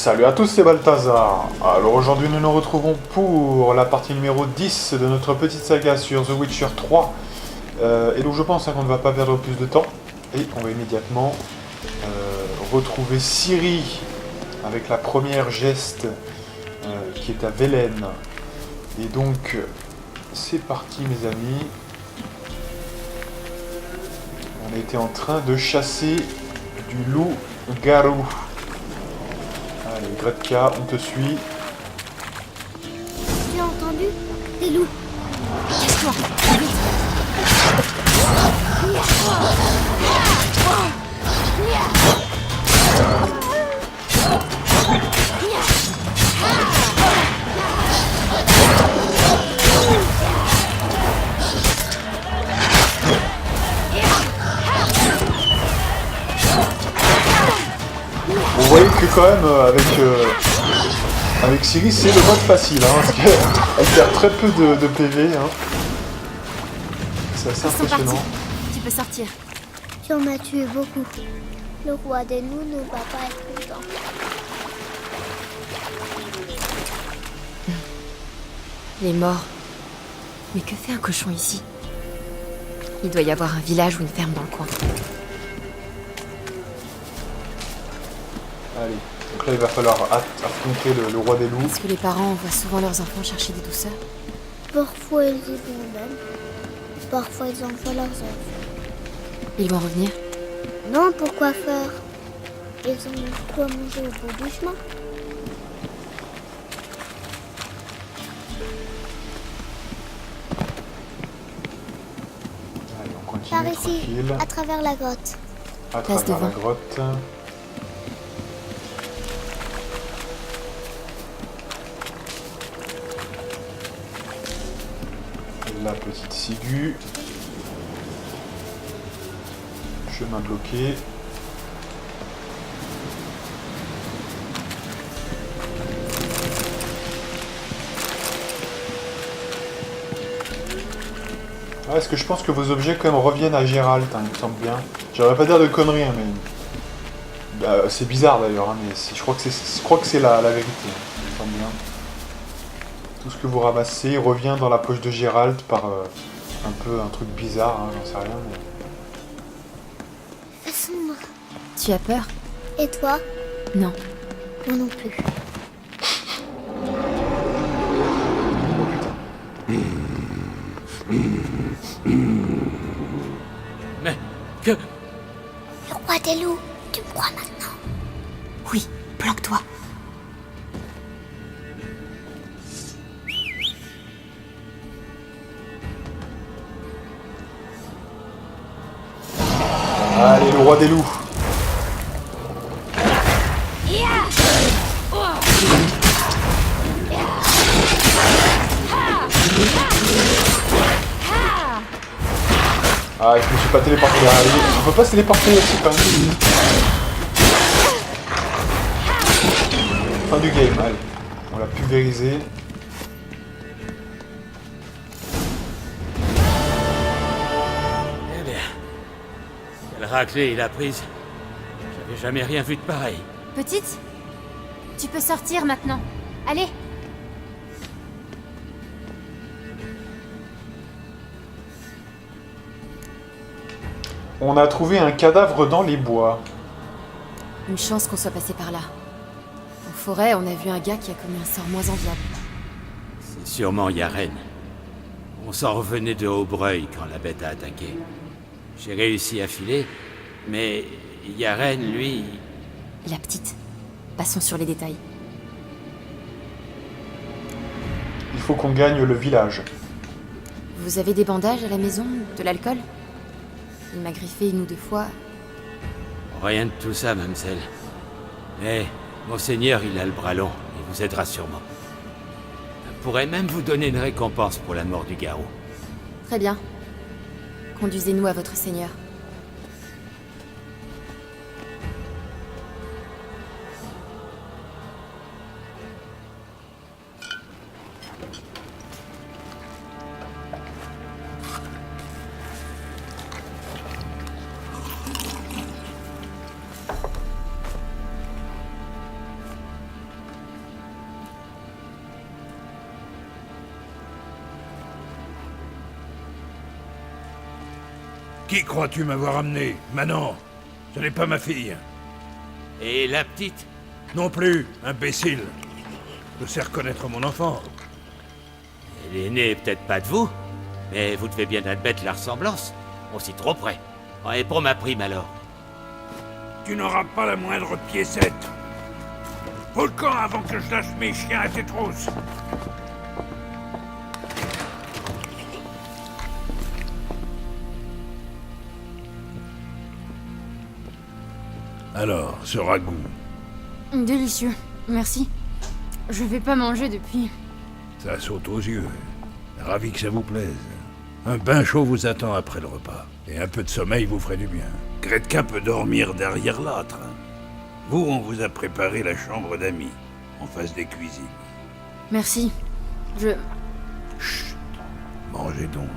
Salut à tous, c'est Balthazar. Alors aujourd'hui nous nous retrouvons pour la partie numéro 10 de notre petite saga sur The Witcher 3. Et donc je pense qu'on ne va pas perdre plus de temps. Et on va immédiatement retrouver Ciri avec la première geste qui est à Velen. Et donc c'est parti mes amis. On était en train de chasser du loup-garou. Allez, Gretka, on te suit. Tu as entendu? Des loups. Cache-toi, vite. Vous voyez que quand même avec Ciri c'est le mode facile parce qu'elle perd très peu de PV C'est assez Ils sont impressionnant. partis. Tu peux sortir. Tu en as tué beaucoup. Le roi des loups ne va pas être content. Il est mort. Mais que fait un cochon ici? Il doit y avoir un village ou une ferme dans le coin. Allez, donc là il va falloir affronter le roi des loups. Est-ce que les parents envoient souvent leurs enfants chercher des douceurs? Parfois ils y vont même. Parfois ils envoient leurs enfants. Ils vont revenir? Non, pourquoi faire? Ils ont quoi manger au bout du chemin. Allez, on continue Par ici, tranquille. à travers la grotte. À Passe travers la devant. grotte. La petite ciguë. Chemin bloqué. Ah, est-ce que je pense que vos objets quand même reviennent à Gérald, il me semble bien. J'aimerais pas dire de conneries, mais... c'est bizarre d'ailleurs, mais je crois que c'est la vérité, il me semble bien. Tout ce que vous ramassez revient dans la poche de Gérald par un truc bizarre, j'en sais rien. C'est sombre. Tu as peur? Et toi? Non. Moi non plus. Mais que... Le roi des loups, tu me crois maintenant? Oui, planque-toi. Allez, le roi des loups. Ah, je me suis pas téléporté là. On peut pas se téléporter aussi quand même. Fin du game, allez. On l'a pulvérisé. Eh bien... Quelle raclée il a prise. J'avais jamais rien vu de pareil. Petite? Tu peux sortir maintenant. Allez. On a trouvé un cadavre dans les bois. Une chance qu'on soit passé par là. En forêt, on a vu un gars qui a commis un sort moins enviable. C'est sûrement Yaren. On s'en revenait de Aubreuil quand la bête a attaqué. J'ai réussi à filer, mais Yaren, lui... La petite. Passons sur les détails. Il faut qu'on gagne le village. Vous avez des bandages à la maison? De l'alcool? Il m'a griffé une ou deux fois. Rien de tout ça, mademoiselle. Mais Monseigneur, il a le bras long, il vous aidera sûrement. Je pourrais même vous donner une récompense pour la mort du garrot. Très bien. Conduisez-nous à votre seigneur. Qui crois-tu m'avoir amené? Manon, ce n'est pas ma fille. Et la petite? Non plus, imbécile. Je sais reconnaître mon enfant. Elle est née peut-être pas de vous, mais vous devez bien admettre la ressemblance. Aussi trop près. Et pour ma prime alors? Tu n'auras pas la moindre piécette. Au camp avant que je lâche mes chiens à tes trousses. Alors, ce ragoût. Délicieux, merci. Je vais pas manger depuis. Ça saute aux yeux. Ravi que ça vous plaise. Un bain chaud vous attend après le repas. Et un peu de sommeil vous ferait du bien. Gretka peut dormir derrière l'âtre. Vous, on vous a préparé la chambre d'amis, en face des cuisines. Merci. Chut. Mangez donc.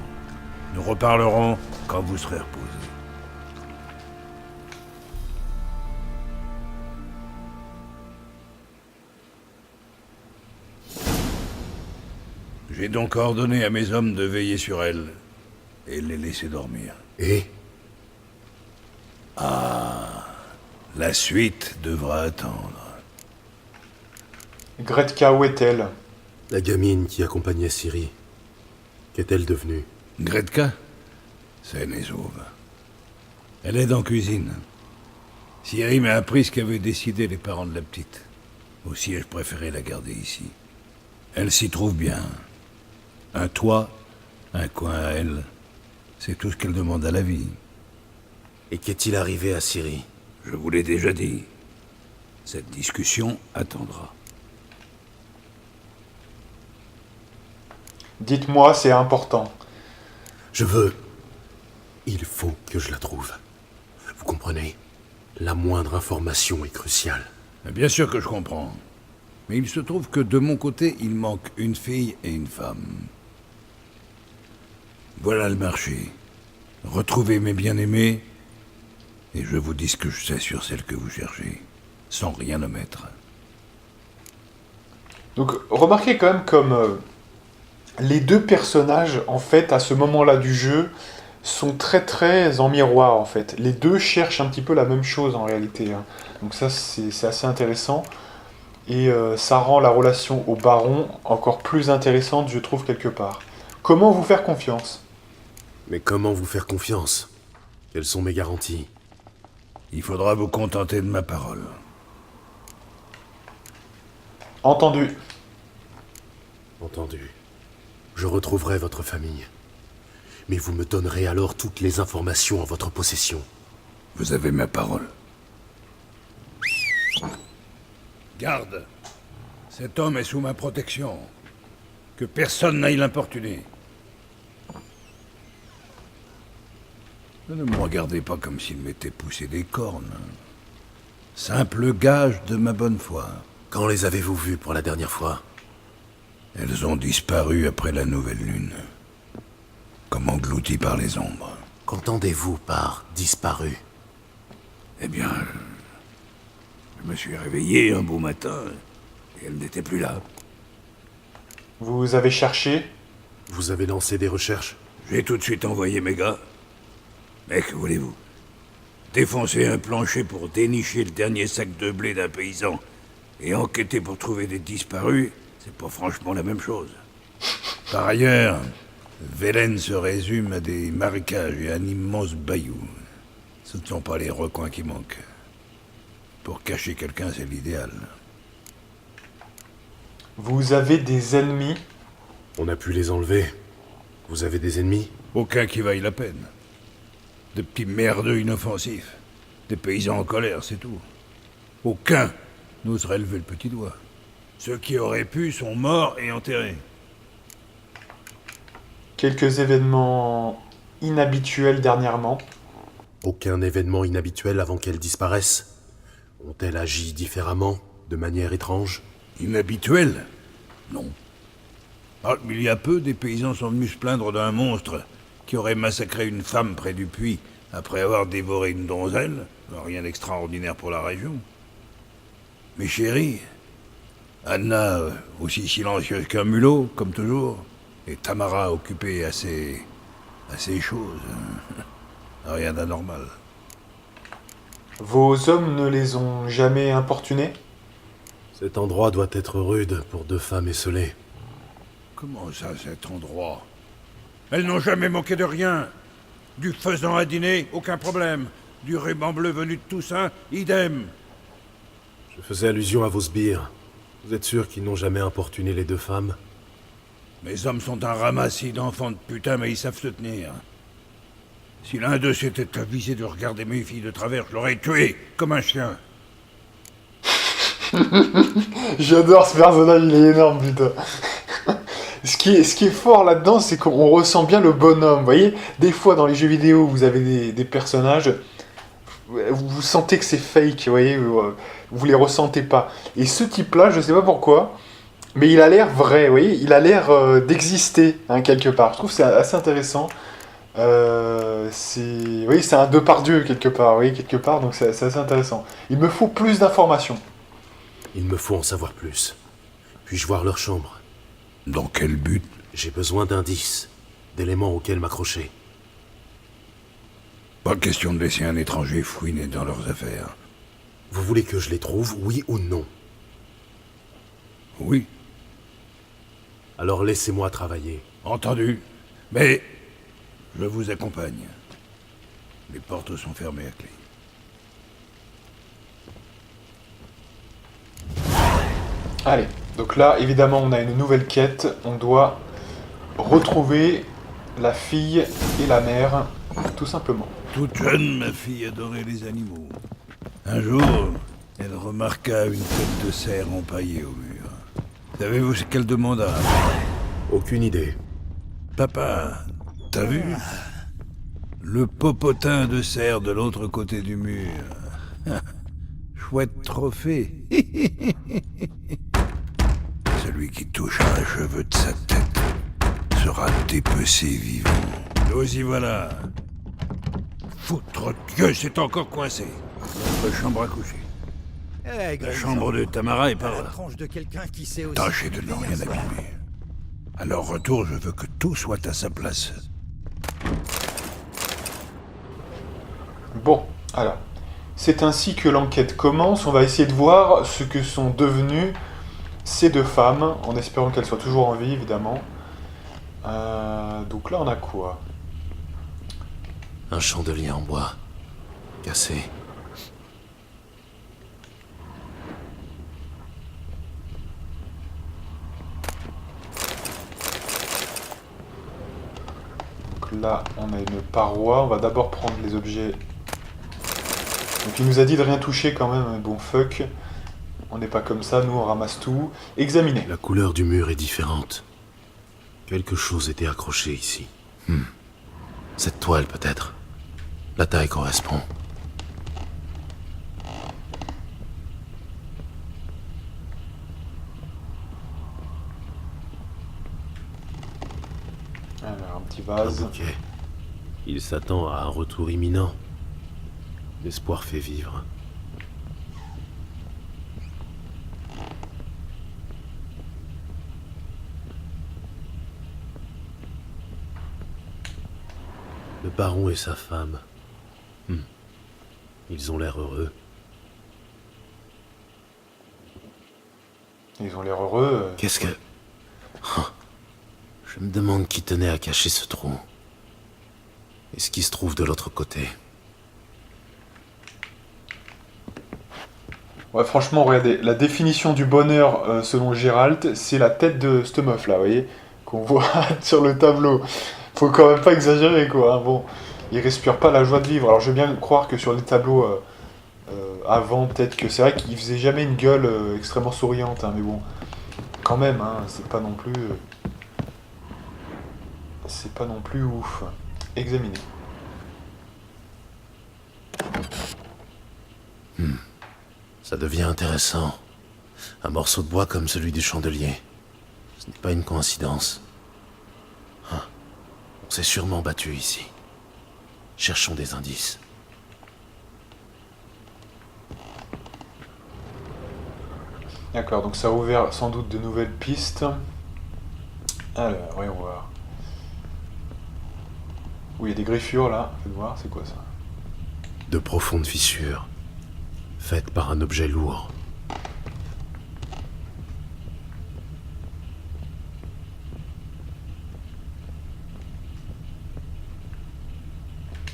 Nous reparlerons quand vous serez reposés. J'ai donc ordonné à mes hommes de veiller sur elle et les laisser dormir. Et La suite devra attendre. Gretka, où est-elle? la gamine qui accompagnait Ciri, qu'est-elle devenue? Gretka, saine et sauve. Elle est en cuisine. Ciri m'a appris ce qu'avaient décidé les parents de la petite. Aussi ai-je préféré la garder ici. Elle s'y trouve bien. Un toit, un coin à elle. C'est tout ce qu'elle demande à la vie. Et qu'est-il arrivé à Ciri? Je vous l'ai déjà dit. Cette discussion attendra. Dites-moi, c'est important. Je veux... Il faut que je la trouve. Vous comprenez? La moindre information est cruciale. Bien sûr que je comprends. Mais il se trouve que de mon côté, il manque une fille et une femme. Voilà le marché. Retrouvez mes bien-aimés, et je vous dis ce que je sais sur celle que vous cherchez, sans rien omettre. Donc, remarquez quand même comme les deux personnages, en fait, à ce moment-là du jeu, sont très très en miroir, en fait. Les deux cherchent un petit peu la même chose, en réalité. Hein. Donc ça, c'est assez intéressant. Et ça rend la relation au baron encore plus intéressante, je trouve, quelque part. Comment vous faire confiance? Mais comment vous faire confiance? Quelles sont mes garanties? Il faudra vous contenter de ma parole. Entendu. Entendu. Je retrouverai votre famille. Mais vous me donnerez alors toutes les informations en votre possession. Vous avez ma parole. Garde. Cet homme est sous ma protection. Que personne n'aille l'importuner. Ne me regardez pas comme s'il m'était poussé des cornes. Simple gage de ma bonne foi. Quand les avez-vous vus pour la dernière fois? Elles ont disparu après la nouvelle lune. Comme englouties par les ombres. Qu'entendez-vous par disparu? Eh bien, je me suis réveillé un beau matin et elle n'était plus là. Vous avez cherché? Vous avez lancé des recherches? J'ai tout de suite envoyé mes gars. Mais que voulez-vous? Défoncer un plancher pour dénicher le dernier sac de blé d'un paysan et enquêter pour trouver des disparus, c'est pas franchement la même chose. Par ailleurs, Velen se résume à des marécages et un immense bayou. Ce ne sont pas les recoins qui manquent. Pour cacher quelqu'un, c'est l'idéal. Vous avez des ennemis? On a pu les enlever. Vous avez des ennemis? Aucun qui vaille la peine. De petits merdeux inoffensifs. Des paysans en colère, c'est tout. Aucun n'oserait lever le petit doigt. Ceux qui auraient pu sont morts et enterrés. Quelques événements inhabituels dernièrement. Aucun événement inhabituel avant qu'elles disparaissent? Ont-elles agi différemment, de manière étrange? Inhabituel? Non. Ah, il y a peu, des paysans sont venus se plaindre d'un monstre qui aurait massacré une femme près du puits après avoir dévoré une donzelle. Rien d'extraordinaire pour la région. Mais chérie, Anna, aussi silencieuse qu'un mulot, comme toujours, et Tamara occupée à ces choses. Rien d'anormal. Vos hommes ne les ont jamais importunés? Cet endroit doit être rude pour 2 femmes esselées. Comment ça, cet endroit? Elles n'ont jamais manqué de rien. Du faisan à dîner, aucun problème. Du ruban bleu venu de Toussaint, idem. Je faisais allusion à vos sbires. Vous êtes sûr qu'ils n'ont jamais importuné les 2 femmes? Mes hommes sont un ramassis d'enfants de putain, mais ils savent se tenir. Si l'un d'eux s'était avisé de regarder mes filles de travers, je l'aurais tué, comme un chien. J'adore ce personnage, il est énorme, putain. Ce qui est fort là-dedans, c'est qu'on ressent bien le bonhomme. Vous voyez, des fois dans les jeux vidéo, vous avez des personnages, vous sentez que c'est fake, vous voyez, vous les ressentez pas. Et ce type-là, je sais pas pourquoi, mais il a l'air vrai, vous voyez, il a l'air d'exister, hein, quelque part. Je trouve que c'est assez intéressant. C'est un Depardieu, quelque part, vous voyez, quelque part, donc c'est assez intéressant. Il me faut plus d'informations. Il me faut en savoir plus. Puis-je voir leur chambre? Dans quel but? J'ai besoin d'indices, d'éléments auxquels m'accrocher. Pas question de laisser un étranger fouiner dans leurs affaires. Vous voulez que je les trouve, oui ou non? Oui, Alors laissez-moi travailler. entendu. Mais je vous accompagne. Les portes sont fermées à clé. Allez, donc là, évidemment, on a une nouvelle quête. On doit retrouver la fille et la mère, tout simplement. Toute jeune, ma fille adorait les animaux. Un jour, elle remarqua une tête de cerf empaillée au mur. Savez-vous ce qu'elle demanda? Aucune idée. Papa, t'as vu? Le popotin de cerf de l'autre côté du mur. Chouette trophée. Celui qui touchera un cheveu de sa tête sera dépecé vivant. Nous y voilà. Foutre Dieu, c'est encore coincé. Notre chambre à coucher. La chambre de Tamara est par là. Tâchez de ne rien abîmer. À leur retour, je veux que tout soit à sa place. Bon, alors, c'est ainsi que l'enquête commence. On va essayer de voir ce que sont devenues ces 2 femmes, en espérant qu'elles soient toujours en vie, évidemment. Donc là, on a quoi? Un chandelier en bois. Cassé. Donc là, on a une paroi. On va d'abord prendre les objets. Donc il nous a dit de rien toucher quand même, mais bon, fuck. On n'est pas comme ça, nous on ramasse tout. Examiner. La couleur du mur est différente. Quelque chose était accroché ici. Cette toile peut-être. La taille correspond. Alors, un petit Un vase. bouquet. Il s'attend à un retour imminent. L'espoir fait vivre. Le baron et sa femme. Ils ont l'air heureux. Ils ont l'air heureux. Qu'est-ce que... Ah. Je me demande qui tenait à cacher ce trou. Et ce qui se trouve de l'autre côté. Ouais, franchement, regardez, la définition du bonheur selon Gérald, c'est la tête de cette meuf là, vous voyez, qu'on voit sur le tableau. Faut quand même pas exagérer, quoi. Hein. Bon, il respire pas la joie de vivre. Alors, je veux bien croire que sur les tableaux avant, peut-être que c'est vrai qu'il faisait jamais une gueule extrêmement souriante, hein, mais bon, quand même, hein, c'est pas non plus ouf. Examiner. Ça devient intéressant. Un morceau de bois comme celui du chandelier. Ce n'est pas une coïncidence. Ah. On s'est sûrement battu ici. Cherchons des indices. D'accord, donc ça a ouvert sans doute de nouvelles pistes. Alors, voyons voir. Oui, il y a des griffures là, faites voir, c'est quoi ça? De profondes fissures, faites par un objet lourd.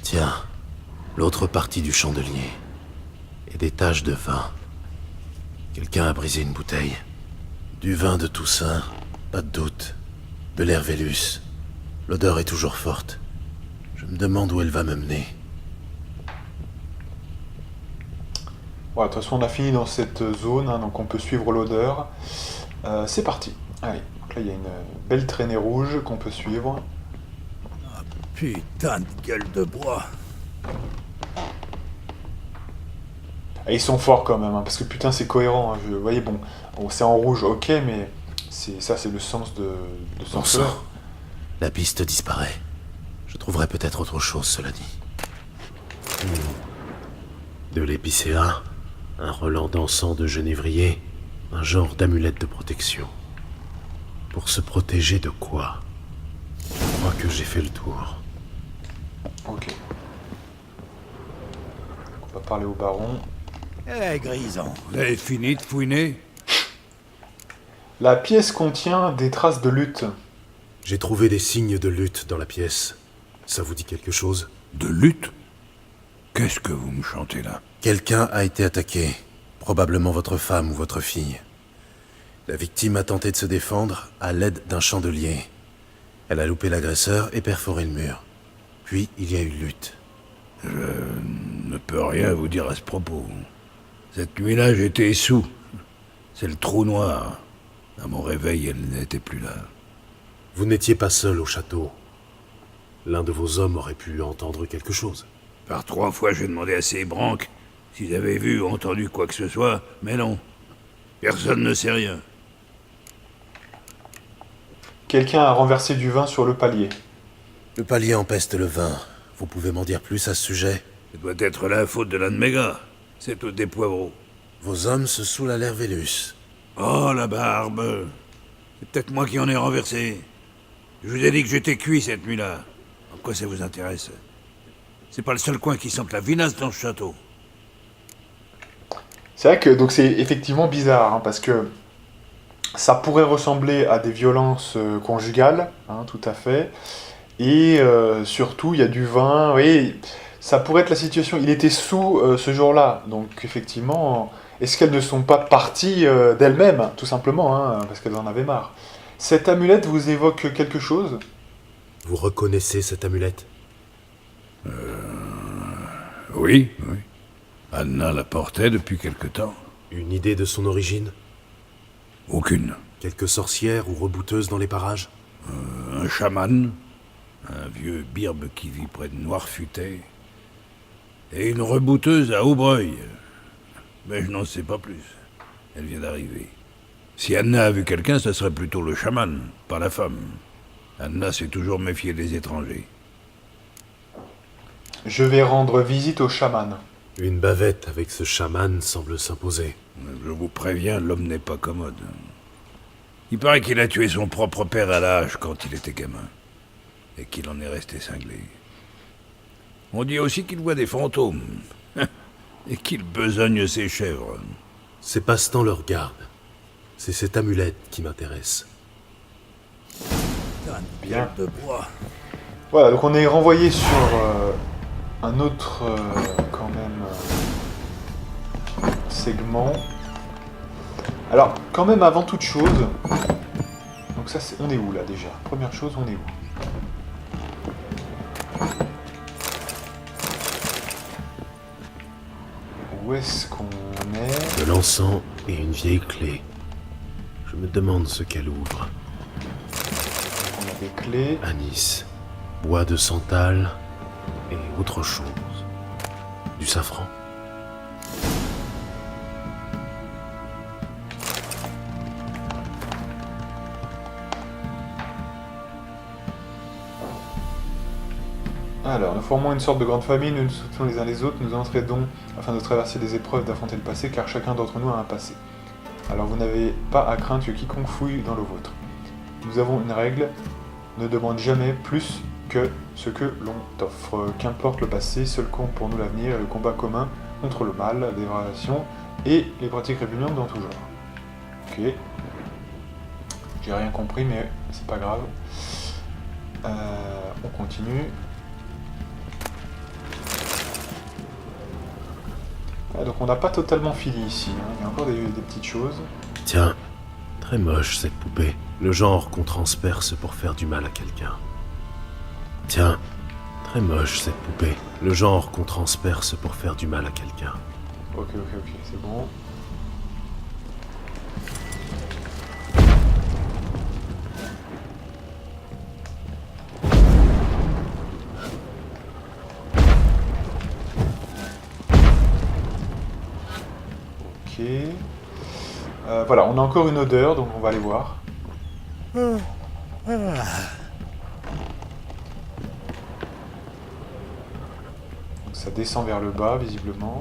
Tiens, l'autre partie du chandelier. Et des taches de vin. Quelqu'un a brisé une bouteille. Du vin de Toussaint, pas de doute. De l'Hervélus. L'odeur est toujours forte. Je me demande où elle va me mener. Voilà, de toute façon, on a fini dans cette zone, hein, donc on peut suivre l'odeur. C'est parti. Allez, donc là, il y a une belle traînée rouge qu'on peut suivre. Putain de gueule de bois. Et ils sont forts quand même, hein, parce que putain, c'est cohérent. Hein, vous voyez, bon, c'est en rouge, ok, mais ça, c'est le sens de Bon ce sang, la piste disparaît. Je trouverai peut-être autre chose, cela dit. De l'épicéa, un relent d'encens de genévrier, un genre d'amulette de protection. Pour se protéger de quoi? Je crois que j'ai fait le tour. Ok. On va parler au baron. Eh, Grison, vous avez fini de fouiner? La pièce contient des traces de lutte. J'ai trouvé des signes de lutte dans la pièce. Ça vous dit quelque chose? De lutte? Qu'est-ce que vous me chantez là? Quelqu'un a été attaqué. Probablement votre femme ou votre fille. La victime a tenté de se défendre à l'aide d'un chandelier. Elle a loupé l'agresseur et perforé le mur. Puis il y a eu lutte. Je ne peux rien vous dire à ce propos. Cette nuit-là, j'étais sous. C'est le trou noir. À mon réveil, elle n'était plus là. Vous n'étiez pas seul au château. L'un de vos hommes aurait pu entendre quelque chose. Par 3 fois, j'ai demandé à ces branques s'ils avaient vu ou entendu quoi que ce soit, mais non. Personne ne sait rien. Quelqu'un a renversé du vin sur le palier. Le palier empeste le vin. Vous pouvez m'en dire plus à ce sujet? Ça doit être la faute de l'un de mes gars. C'est au des poivreaux. Vos hommes se saoulent à l'Hervélus. Oh, la barbe. C'est peut-être moi qui en ai renversé. Je vous ai dit que j'étais cuit cette nuit-là. En quoi ça vous intéresse? C'est pas le seul coin qui sente la vinasse dans ce château. C'est vrai que donc c'est effectivement bizarre, hein, parce que ça pourrait ressembler à des violences conjugales, hein, tout à fait. Et surtout, il y a du vin. Oui, ça pourrait être la situation. Il était sous ce jour-là, donc effectivement, est-ce qu'elles ne sont pas parties d'elles-mêmes, tout simplement, hein, parce qu'elles en avaient marre. Cette amulette vous évoque quelque chose? Vous reconnaissez cette amulette? Oui, oui. Anna la portait depuis quelque temps. Une idée de son origine? Aucune. Quelques sorcières ou rebouteuses dans les parages? Un chaman, un vieux birbe qui vit près de Noirfutet, et une rebouteuse à Aubreuil. Mais je n'en sais pas plus. Elle vient d'arriver. Si Anna a vu quelqu'un, ce serait plutôt le chaman, pas la femme. Anna s'est toujours méfiée des étrangers. Je vais rendre visite au chaman. Une bavette avec ce chaman semble s'imposer. Je vous préviens, l'homme n'est pas commode. Il paraît qu'il a tué son propre père à l'âge quand il était gamin, et qu'il en est resté cinglé. On dit aussi qu'il voit des fantômes, et qu'il besogne ses chèvres. Ces passe-temps leur gardent. C'est cette amulette qui m'intéresse. Bien. De bois. Voilà, donc on est renvoyé sur un autre, quand même, segment. Alors, quand même, avant toute chose, donc ça, on est où, là, déjà? Première chose, on est où? Où est-ce qu'on est? De l'encens et une vieille clé. Je me demande ce qu'elle ouvre. On a des clés. Anis, bois de santal et autre chose. Du safran. Alors, nous formons une sorte de grande famille, nous nous soutenons les uns les autres, nous entraidons afin de traverser des épreuves, d'affronter le passé, car chacun d'entre nous a un passé. Alors vous n'avez pas à craindre que quiconque fouille dans le vôtre. Nous avons une règle, ne demande jamais plus que ce que l'on t'offre. Qu'importe le passé, seul compte pour nous l'avenir et le combat commun contre le mal, la dégradation et les pratiques répugnantes dans tout genre. Ok. J'ai rien compris, mais c'est pas grave. On continue. Ah, donc on n'a pas totalement fini ici, hein. Il y a encore des petites choses. Tiens, très moche cette poupée. Le genre qu'on transperce pour faire du mal à quelqu'un. Tiens, très moche cette poupée. Le genre qu'on transperce pour faire du mal à quelqu'un. Ok, c'est bon. Ok. Voilà, on a encore une odeur, donc on va aller voir. Donc ça descend vers le bas, visiblement.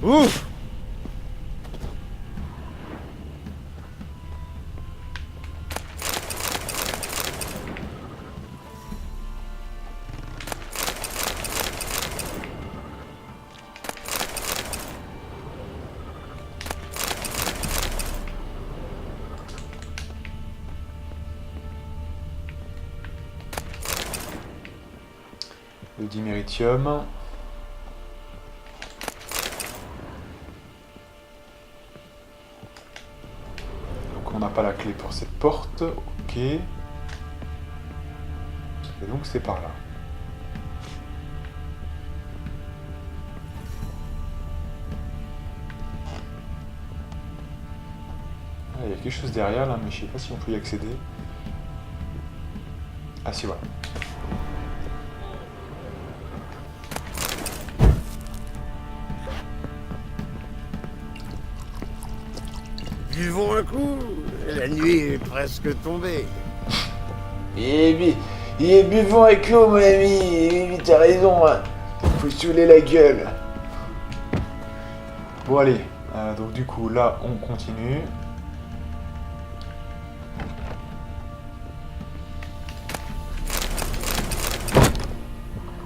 Ouf! Le diméritium. Donc on n'a pas la clé pour cette porte. Ok. Et donc c'est par là. Ah, il y a quelque chose derrière là, mais je sais pas si on peut y accéder. Ah si, voilà. Buvons un coup, la nuit est presque tombée. Buvons un coup, mon ami. T'as raison, hein. Faut saouler la gueule. Bon allez, donc du coup là on continue.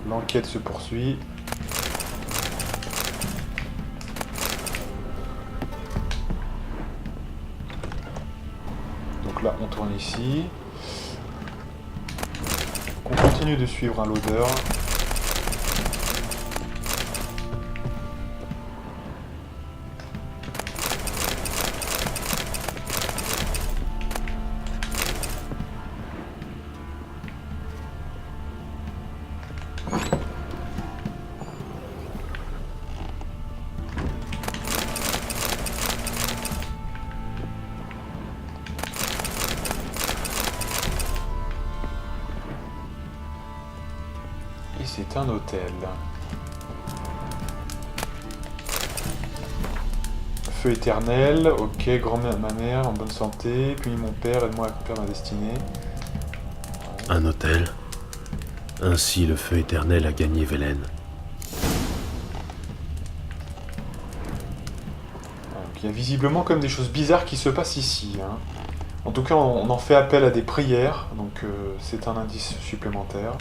L'enquête se poursuit. Donc là on tourne ici. On continue de suivre un loader. Et c'est un hôtel. Feu éternel, ok, grand-mère, ma mère en bonne santé, puis mon père, aide-moi à accomplir ma destinée. Un hôtel. Ainsi le feu éternel a gagné Velen. Donc, il y a visiblement comme des choses bizarres qui se passent ici, hein. En tout cas, on en fait appel à des prières, donc c'est un indice supplémentaire.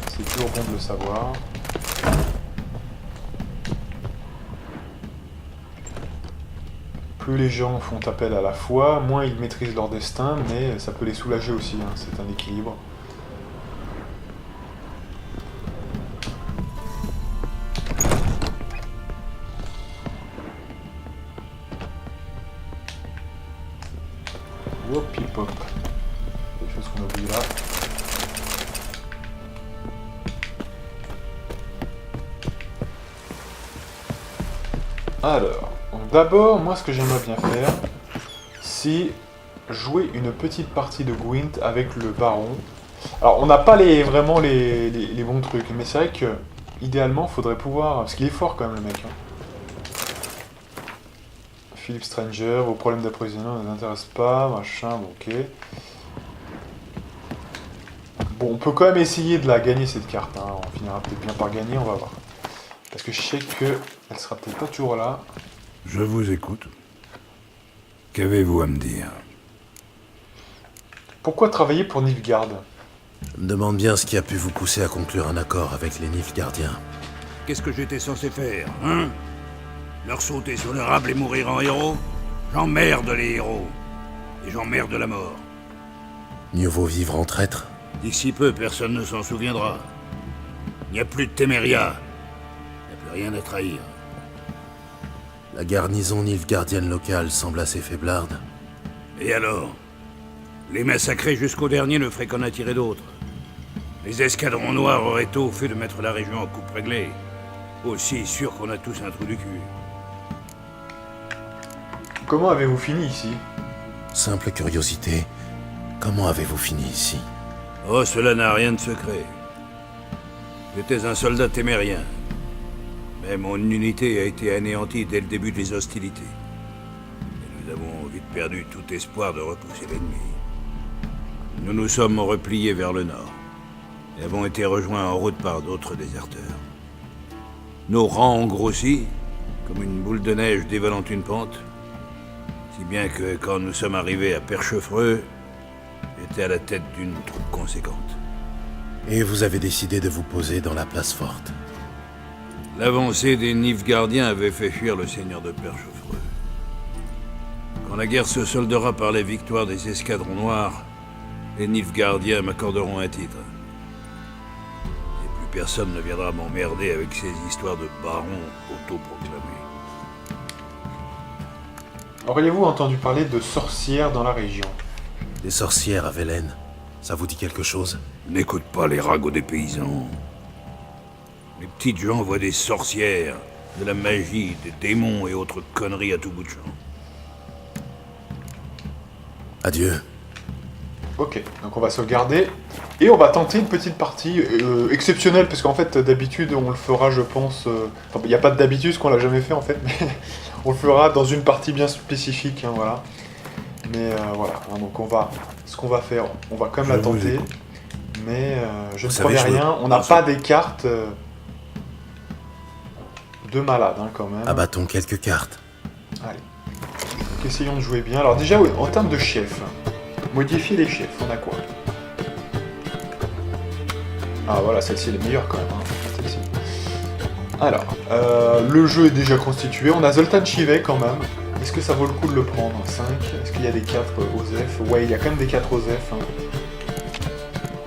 C'est toujours bon de le savoir. Plus les gens font appel à la foi, moins ils maîtrisent leur destin, mais ça peut les soulager aussi, hein, c'est un équilibre. Hop, hip hop. Des choses qu'on oublie là. Alors, d'abord, moi ce que j'aimerais bien faire, c'est jouer une petite partie de Gwent avec le baron. Alors, on n'a pas vraiment les bons trucs, mais c'est vrai que, idéalement, faudrait pouvoir... Parce qu'il est fort quand même, le mec. Hein. Philip Stranger, vos problèmes d'approvisionnement ne nous intéressent pas, machin, bon, ok. Bon, on peut quand même essayer de la gagner, cette carte. Hein. On finira peut-être bien par gagner, on va voir. Parce que je sais que elle sera peut-être pas toujours là. Je vous écoute. Qu'avez-vous à me dire? Pourquoi travailler pour Nilfgaard? Je me demande bien ce qui a pu vous pousser à conclure un accord avec les Nilfgaardiens. Qu'est-ce que j'étais censé faire, hein? Leur sauter sur le rable et mourir en héros? J'emmerde les héros. Et j'emmerde la mort. Mieux vaut vivre en traître. D'ici peu, personne ne s'en souviendra. Il n'y a plus de Téméria. Il n'y a plus rien à trahir. La garnison nilfgaardienne locale semble assez faiblarde. Et alors? Les massacrer jusqu'au dernier ne ferait qu'en attirer d'autres. Les escadrons noirs auraient tôt fait de mettre la région en coupe réglée. Aussi sûr qu'on a tous un trou du cul. Comment avez-vous fini ici? Simple curiosité, comment avez-vous fini ici? Oh, cela n'a rien de secret. J'étais un soldat témérien. Mais mon unité a été anéantie dès le début des hostilités. Et nous avons vite perdu tout espoir de repousser l'ennemi. Nous nous sommes repliés vers le nord et avons été rejoints en route par d'autres déserteurs. Nos rangs ont grossi, comme une boule de neige dévalant une pente, si bien que quand nous sommes arrivés à Perchefreux, j'étais à la tête d'une troupe conséquente. Et vous avez décidé de vous poser dans la place forte. L'avancée des Nilfgaardiens avait fait fuir le seigneur de Perchefreux. Quand la guerre se soldera par la victoire des escadrons noirs, les Nilfgaardiens m'accorderont un titre. Et plus personne ne viendra m'emmerder avec ces histoires de barons autoproclamés. Auriez-vous entendu parler de sorcières dans la région? Des sorcières à Velen, ça vous dit quelque chose? N'écoute pas les ragots des paysans. Les petites gens voient des sorcières, de la magie, des démons et autres conneries à tout bout de champ. Adieu. Ok, donc on va sauvegarder. Et on va tenter une petite partie exceptionnelle, parce qu'en fait, d'habitude, on le fera, je pense... Enfin, il n'y a pas d'habitude, parce qu'on l'a jamais fait, en fait, mais on le fera dans une partie bien spécifique, hein, voilà. Mais voilà, hein, donc on va... Ce qu'on va faire, on va quand même la tenter. Mais je ne promets rien, on n'a pas des cartes de malade, hein, quand même. Abattons quelques cartes. Allez, donc essayons de jouer bien. Alors déjà, oui, en termes de chef, modifier les chefs, on a quoi? Ah voilà, celle-ci est la meilleure quand même, hein, celle-ci. Alors, le jeu est déjà constitué, on a Zoltan Chivay quand même. Est-ce que ça vaut le coup de le prendre? 5. Est-ce qu'il y a des 4 Osef? Ouais, il y a quand même des 4 Osef. Hein.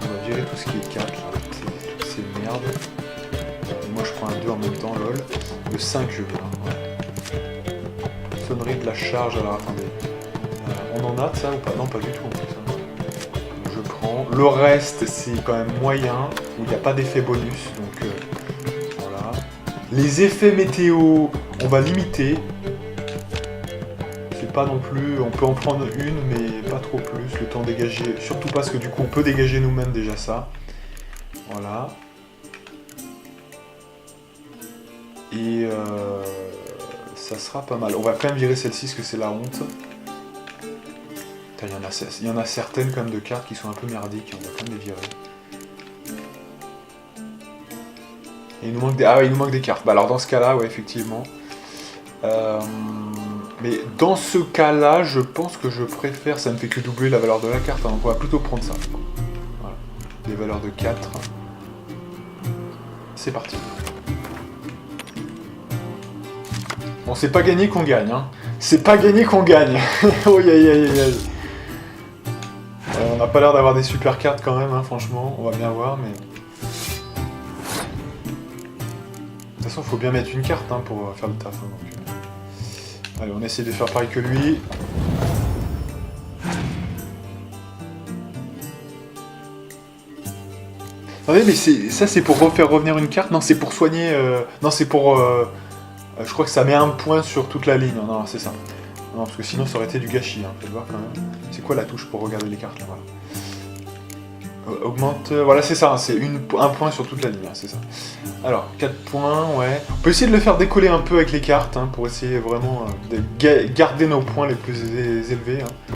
On va virer tout ce qui est 4, toutes ces merdes. Moi je prends un 2 en même temps, lol. Le 5 je veux. Ouais. Sonnerie de la charge, alors attendez. On en a de ça ou pas? Non, pas du tout en plus. Hein. Je prends. Le reste c'est quand même moyen, où il n'y a pas d'effet bonus. Donc voilà. Les effets météo, on va limiter. Pas non plus, on peut en prendre une, mais pas trop plus, le temps dégagé, surtout parce que du coup on peut dégager nous-mêmes déjà ça. Voilà. Et ça sera pas mal. On va quand même virer celle-ci, parce que c'est la honte. Il y en a certaines quand même de cartes qui sont un peu merdiques, on va quand même les virer. Et il nous manque des... Ah ouais, il nous manque des cartes. Bah alors dans ce cas-là, ouais, effectivement. Mais dans ce cas-là, je pense que je préfère, ça ne fait que doubler la valeur de la carte, hein, donc on va plutôt prendre ça. Voilà. Des valeurs de 4. C'est parti. Bon, c'est pas gagné qu'on gagne, hein. C'est pas gagné qu'on gagne. Oh, aïe, aïe, aïe, aïe. On n'a pas l'air d'avoir des super cartes quand même, hein, franchement, on va bien voir, mais... De toute façon, il faut bien mettre une carte hein, pour faire le taf. Hein, donc... Allez, on essaie de faire pareil que lui. Attendez, mais ça c'est pour refaire revenir une carte? Non, c'est pour soigner... Non, c'est pour... je crois que ça met un point sur toute la ligne. Non, c'est ça. Non, parce que sinon ça aurait été du gâchis. Hein. Faites voir quand même. C'est quoi la touche pour regarder les cartes là, voilà. Augmente... voilà, c'est ça. Hein, c'est un point sur toute la ligne. Hein, c'est ça. Alors, 4 points, ouais. On peut essayer de le faire décoller un peu avec les cartes, hein, pour essayer vraiment de garder nos points les plus élevés. Hein.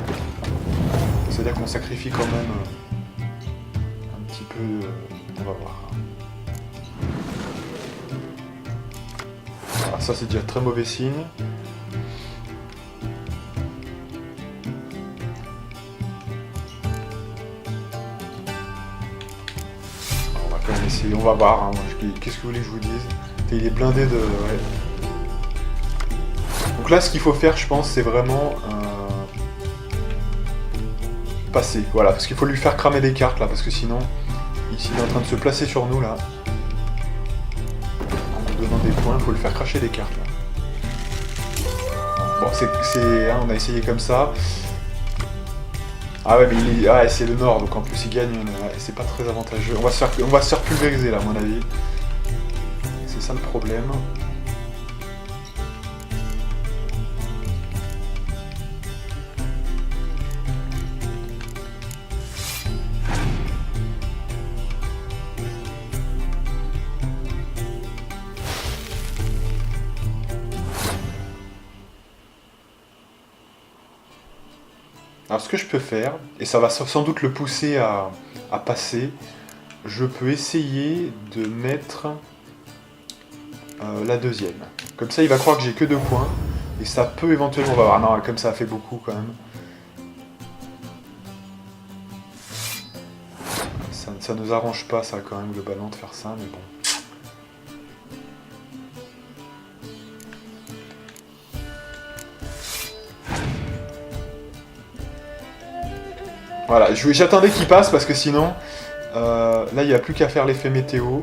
C'est-à-dire qu'on sacrifie quand même un petit peu... on va voir. Alors, ça, c'est déjà très mauvais signe. essayer, on va voir. Hein. Qu'est-ce que vous voulez que je vous dise? Il est blindé de... Ouais. Donc là, ce qu'il faut faire, je pense, c'est vraiment... passer, voilà, parce qu'il faut lui faire cramer des cartes, là, parce que sinon, ici, il est en train de se placer sur nous, là. En nous donnant des points, il faut lui faire cracher des cartes, là. Bon, hein, on a essayé comme ça. Ah ouais, mais ouais, c'est le nord, donc en plus, il gagne, ouais, c'est pas très avantageux. On va se faire pulvériser, là, à mon avis. C'est ça le problème. Alors ce que je peux faire, et ça va sans doute le pousser à passer, je peux essayer de mettre la deuxième. Comme ça il va croire que j'ai que 2 points, et ça peut éventuellement... On va voir, non, comme ça fait beaucoup quand même. Ça nous arrange pas ça quand même globalement de faire ça, mais bon. Voilà, j'attendais qu'il passe parce que sinon, là il n'y a plus qu'à faire l'effet météo.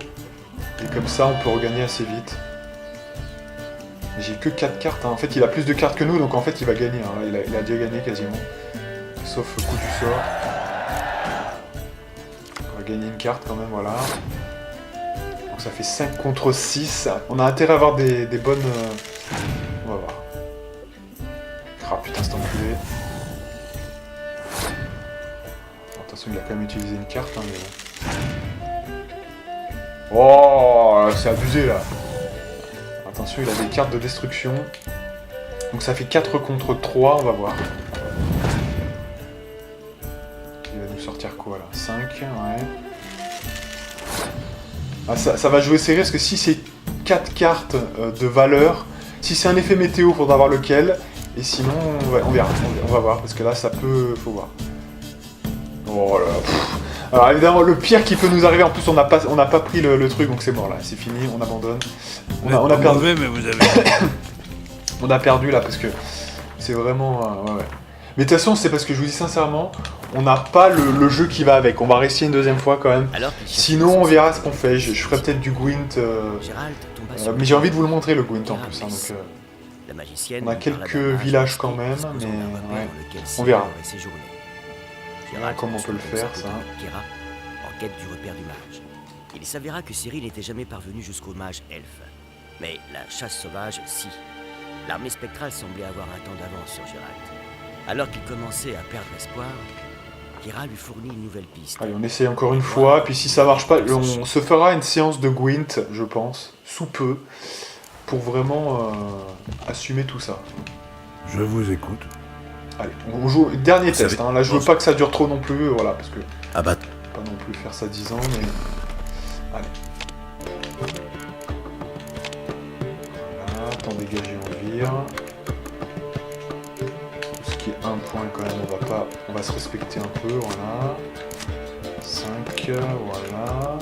Et comme ça on peut regagner assez vite. J'ai que 4 cartes, hein. En fait il a plus de cartes que nous, donc en fait il va gagner. Hein. Il a déjà gagné quasiment. Sauf le coup du sort. On va gagner une carte quand même, voilà. Donc ça fait 5 contre 6. On a intérêt à avoir des bonnes... On va voir. Ah putain, c'est enculé. Il a quand même utilisé une carte, hein, mais... Oh, c'est abusé là. Attention, il a des cartes de destruction. Donc ça fait 4 contre 3, on va voir. Il va nous sortir quoi là? 5, ouais. Ah, ça va jouer serré parce que si c'est 4 cartes de valeur, si c'est un effet météo, il faudra voir lequel. Et sinon, on verra, on va voir, parce que là ça peut... faut voir. Oh là là. Alors évidemment, le pire qui peut nous arriver, en plus on n'a pas pris le truc, donc c'est mort là, c'est fini, on abandonne. On a perdu. Mauvais, mais vous avez... On a perdu là parce que c'est vraiment... ouais. Mais de toute façon, c'est parce que je vous dis sincèrement, on n'a pas le jeu qui va avec. On va réessayer une deuxième fois quand même. Sinon, on verra ce qu'on fait. Je ferai peut-être du Gwent. Mais j'ai envie de vous le montrer le Gwent en plus. Hein, donc, on a quelques villages quand même, mais ouais, on verra. Comment on peut le faire, ça. En quête du repère du mage. Il s'avéra que Cyril n'était jamais parvenu jusqu'au mage elfe. Mais la chasse sauvage, si. L'armée spectrale semblait avoir un temps d'avance sur Gérald. Alors qu'il commençait à perdre espoir, Kira lui fournit une nouvelle piste. Allez, on essaye encore une fois, puis si ça marche pas, on se fera une séance de Gwent, je pense, sous peu, pour vraiment assumer tout ça. Je vous écoute. Allez, on joue dernier test, hein. Là je veux pas que ça dure trop non plus, voilà, parce que... Ah bah... Pas non plus faire ça 10 ans, mais... Allez. Voilà, temps dégagé, on vire. Tout ce qui est 1 point quand même, on va se respecter un peu, voilà. 5, voilà.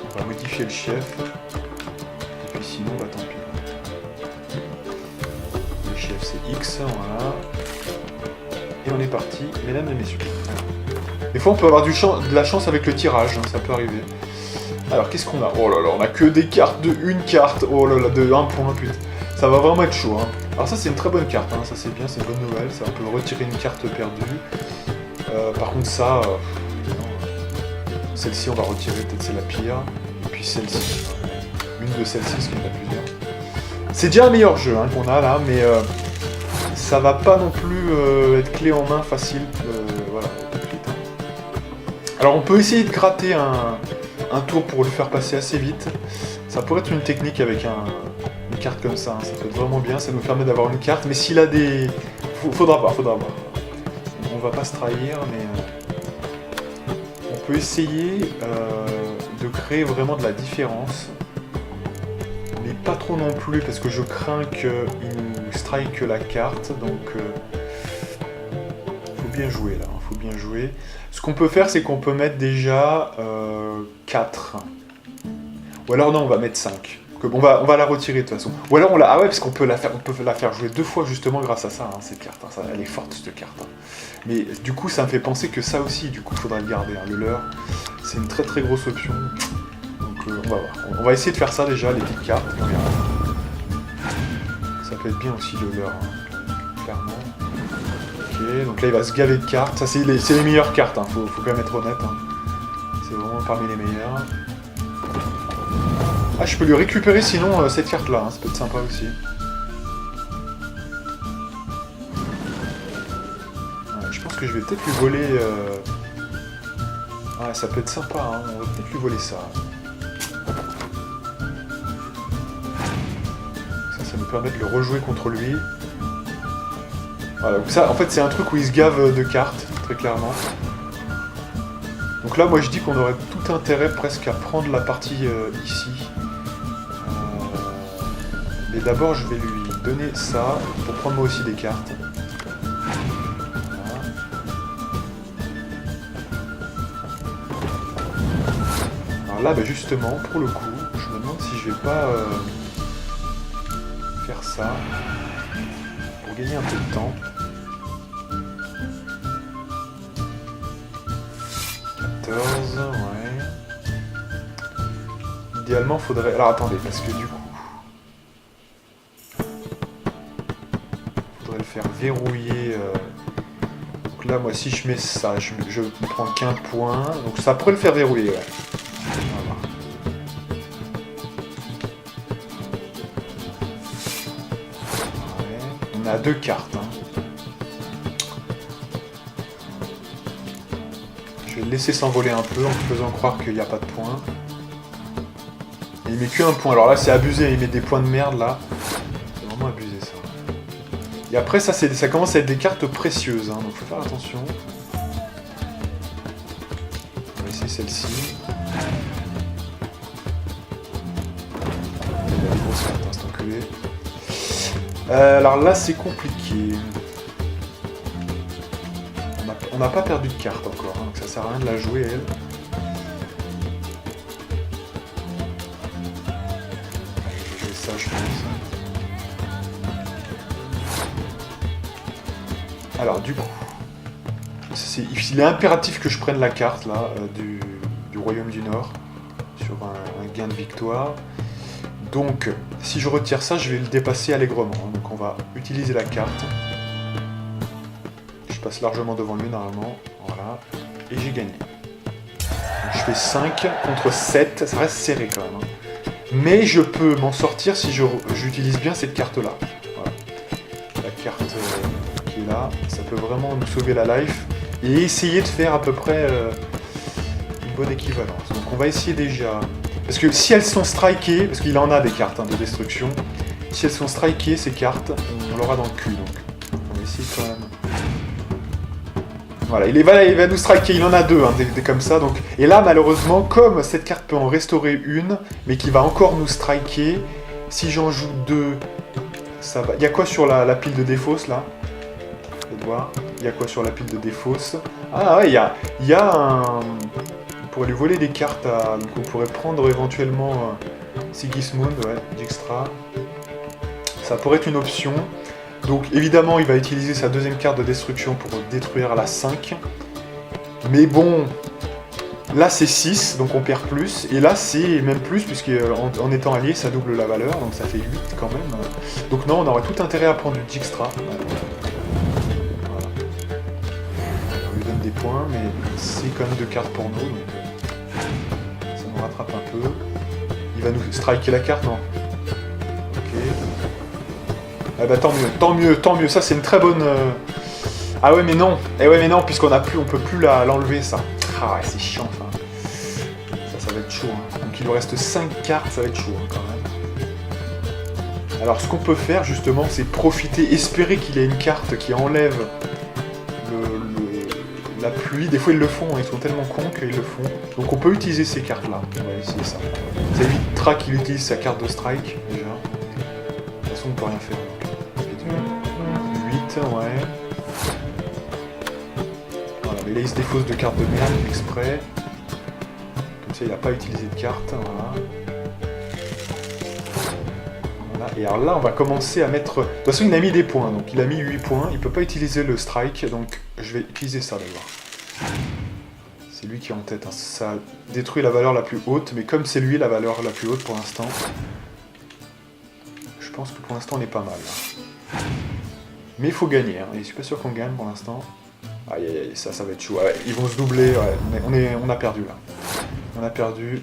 On va modifier le chef. Et puis sinon, bah tant pis. Chef c'est X, voilà. Et on est parti, mesdames et messieurs. Des fois on peut avoir de la chance avec le tirage, hein, ça peut arriver. Alors qu'est-ce qu'on a? Oh là là, on a que des cartes de 1 carte, oh là là, de 1 point, putain. Ça va vraiment être chaud. Hein. Alors ça c'est une très bonne carte, hein. Ça c'est bien, c'est une bonne nouvelle, ça on peut retirer une carte perdue. Par contre ça, celle-ci on va retirer, peut-être c'est la pire. Et puis celle-ci, une de celles-ci, parce qu'il y en a plusieurs. C'est déjà un meilleur jeu hein, qu'on a là, mais ça va pas non plus être clé en main facile. Voilà, tout de suite. Alors on peut essayer de gratter un tour pour le faire passer assez vite. Ça pourrait être une technique avec une carte comme ça, hein. Ça peut être vraiment bien, ça nous permet d'avoir une carte, mais s'il a des... Faudra voir. On va pas se trahir, mais on peut essayer de créer vraiment de la différence. Mais pas trop non plus, parce que je crains qu'il nous strike la carte, donc faut bien jouer là, faut bien jouer. Ce qu'on peut faire, c'est qu'on peut mettre déjà 4. Ou alors non, on va mettre 5. On va la retirer de toute façon. Ou alors on la... Ah ouais, parce qu'on peut la faire jouer 2 fois justement grâce à ça, hein, cette carte. Hein. Elle est forte cette carte. Hein. Mais du coup, ça me fait penser que ça aussi, du coup, il faudra le garder. Hein. Le leurre, c'est une très très grosse option. Donc on va voir. On va essayer de faire ça déjà, les petites cartes. On verra. Ça peut être bien aussi le leurre, hein, clairement. Ok, donc là il va se gaver de cartes. Ça c'est les meilleures cartes, hein. Faut quand même être honnête. Hein. C'est vraiment parmi les meilleures. Ah, je peux lui récupérer sinon cette carte là, hein. Ça peut être sympa aussi. Ouais, je pense que je vais peut-être lui voler... Ouais, ça peut être sympa, hein. On va peut-être lui voler ça. Ça nous permet de le rejouer contre lui. Voilà, donc ça, en fait, c'est un truc où il se gave de cartes, très clairement. Donc là, moi, je dis qu'on aurait tout intérêt presque à prendre la partie ici. Mais d'abord, je vais lui donner ça, pour prendre moi aussi des cartes. Voilà. Alors là, bah, justement, pour le coup, je me demande si je vais pas faire ça, pour gagner un peu de temps. 14, ouais. Idéalement, faudrait... Alors attendez, parce que du coup... Faudrait le faire verrouiller... Donc là, moi, si je mets ça, je ne prends qu'un point. Donc ça pourrait le faire verrouiller, ouais. Voilà. Ouais. On a 2 cartes, hein. Je vais le laisser s'envoler un peu en faisant croire qu'il n'y a pas de points. Et il met qu'un point. Alors là, c'est abusé. Il met des points de merde, là. C'est vraiment abusé, ça. Et après, ça commence à être des cartes précieuses. Hein, donc, faut faire attention. On va essayer celle-ci. Il y a des grosses cartes, hein, cet enculé. Alors là, c'est compliqué. On n'a pas perdu de carte encore, hein, donc ça sert à rien de la jouer, elle. Je vais jouer ça, je pense. Alors, du coup, il est impératif que je prenne la carte, là, du Royaume du Nord, sur un gain de victoire. Donc, si je retire ça, je vais le dépasser allègrement. Hein, donc, on va utiliser la carte. Je passe largement devant lui normalement, voilà, et j'ai gagné. Donc je fais 5 contre 7, ça reste serré quand même. Hein. Mais je peux m'en sortir si j'utilise bien cette carte-là. Voilà. La carte qui est là, ça peut vraiment nous sauver la life et essayer de faire à peu près une bonne équivalence. Donc on va essayer déjà... Parce que si elles sont strikées, parce qu'il en a des cartes hein, de destruction, si elles sont strikées ces cartes, on l'aura dans le cul. Donc on va essayer quand même... Voilà, il va nous striker, il en a 2, hein, des comme ça. Donc... Et là, malheureusement, comme cette carte peut en restaurer une, mais qui va encore nous striker, si j'en joue 2, ça va... Il y a quoi sur la pile de défausse, là? Faites voir. Il y a quoi sur la pile de défausse? Ah ouais, il y a un... On pourrait lui voler des cartes à... Donc on pourrait prendre éventuellement Sigismund, ouais, Dijkstra. Ça pourrait être une option. Donc évidemment il va utiliser sa deuxième carte de destruction pour détruire la 5. Mais bon, là c'est 6, donc on perd plus. Et là c'est même plus, puisqu'en étant allié ça double la valeur, donc ça fait 8 quand même. Donc non, on aurait tout intérêt à prendre du Dijkstra. Voilà. On lui donne des points, mais c'est quand même 2 cartes pour nous, donc ça nous rattrape un peu. Il va nous striker la carte, non? Ah bah tant mieux, ça c'est une très bonne... Ah ouais mais non, puisqu'on peut plus l'enlever ça. Ah ouais c'est chiant ça. Ça va être chaud. Hein. Donc il nous reste 5 cartes, ça va être chaud hein, quand même. Alors ce qu'on peut faire justement, c'est profiter, espérer qu'il y ait une carte qui enlève la pluie. Des fois ils le font, ils sont tellement cons qu'ils le font. Donc on peut utiliser ces cartes là, on va essayer ça. Ça évitera qu'il utilise sa carte de strike déjà. De toute façon on peut rien faire. 8, ouais. Mais là, il se défausse de cartes de merde exprès. Comme ça, il n'a pas utilisé de carte. Voilà. Voilà. Et alors là, on va commencer à mettre... De toute façon, il a mis des points. Donc, il a mis 8 points. Il peut pas utiliser le strike. Donc, je vais utiliser ça d'abord. C'est lui qui est en tête. Hein. Ça détruit la valeur la plus haute. Mais comme c'est lui la valeur la plus haute pour l'instant, je pense que pour l'instant, on est pas mal. Là. Mais il faut gagner. Hein. Et je suis pas sûr qu'on gagne pour l'instant. Aïe aïe aïe, ça va être chaud. Ouais, ils vont se doubler, ouais. On a perdu là. On a perdu.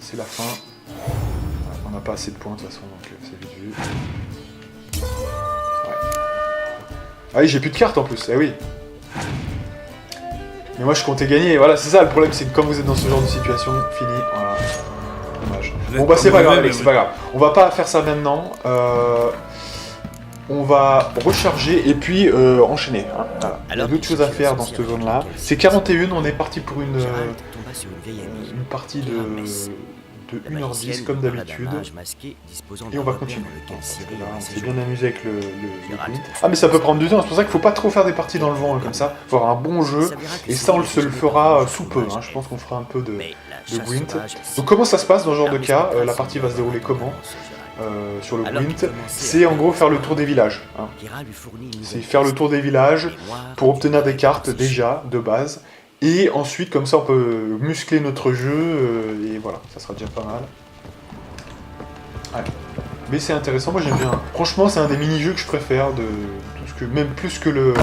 C'est la fin. Ouais, on n'a pas assez de points de toute façon, donc c'est vite vu. Ouais. Ah oui, j'ai plus de cartes en plus, eh oui. Mais moi je comptais gagner, voilà, c'est ça le problème, c'est que quand vous êtes dans ce genre de situation, fini, voilà. Dommage. Bon bah c'est pas grave, Alex, c'est pas grave. On va pas faire ça maintenant. On va recharger et puis enchaîner. Hein. Voilà. Il y a d'autres choses à faire dans cette zone-là. C'est 41, on est parti pour une partie de 1h10 comme d'habitude. Et on va continuer. On s'est bien amusé avec le Gwent. Ah mais ça peut prendre du temps, c'est pour ça qu'il faut pas trop faire des parties dans le vent comme ça. Il faut avoir un bon jeu. Et ça on se le fera sous peu. Hein. Je pense qu'on fera un peu de Gwent. Donc comment ça se passe dans ce genre de cas? La partie va se dérouler comment? Sur le Gwent, c'est en gros faire le tour des villages. Hein. C'est faire le tour des villages pour obtenir des cartes déjà, de base. Et ensuite, comme ça, on peut muscler notre jeu. Et voilà, ça sera déjà pas mal. Allez. Mais c'est intéressant, moi j'aime bien. Franchement, c'est un des mini-jeux que je préfère, même plus que le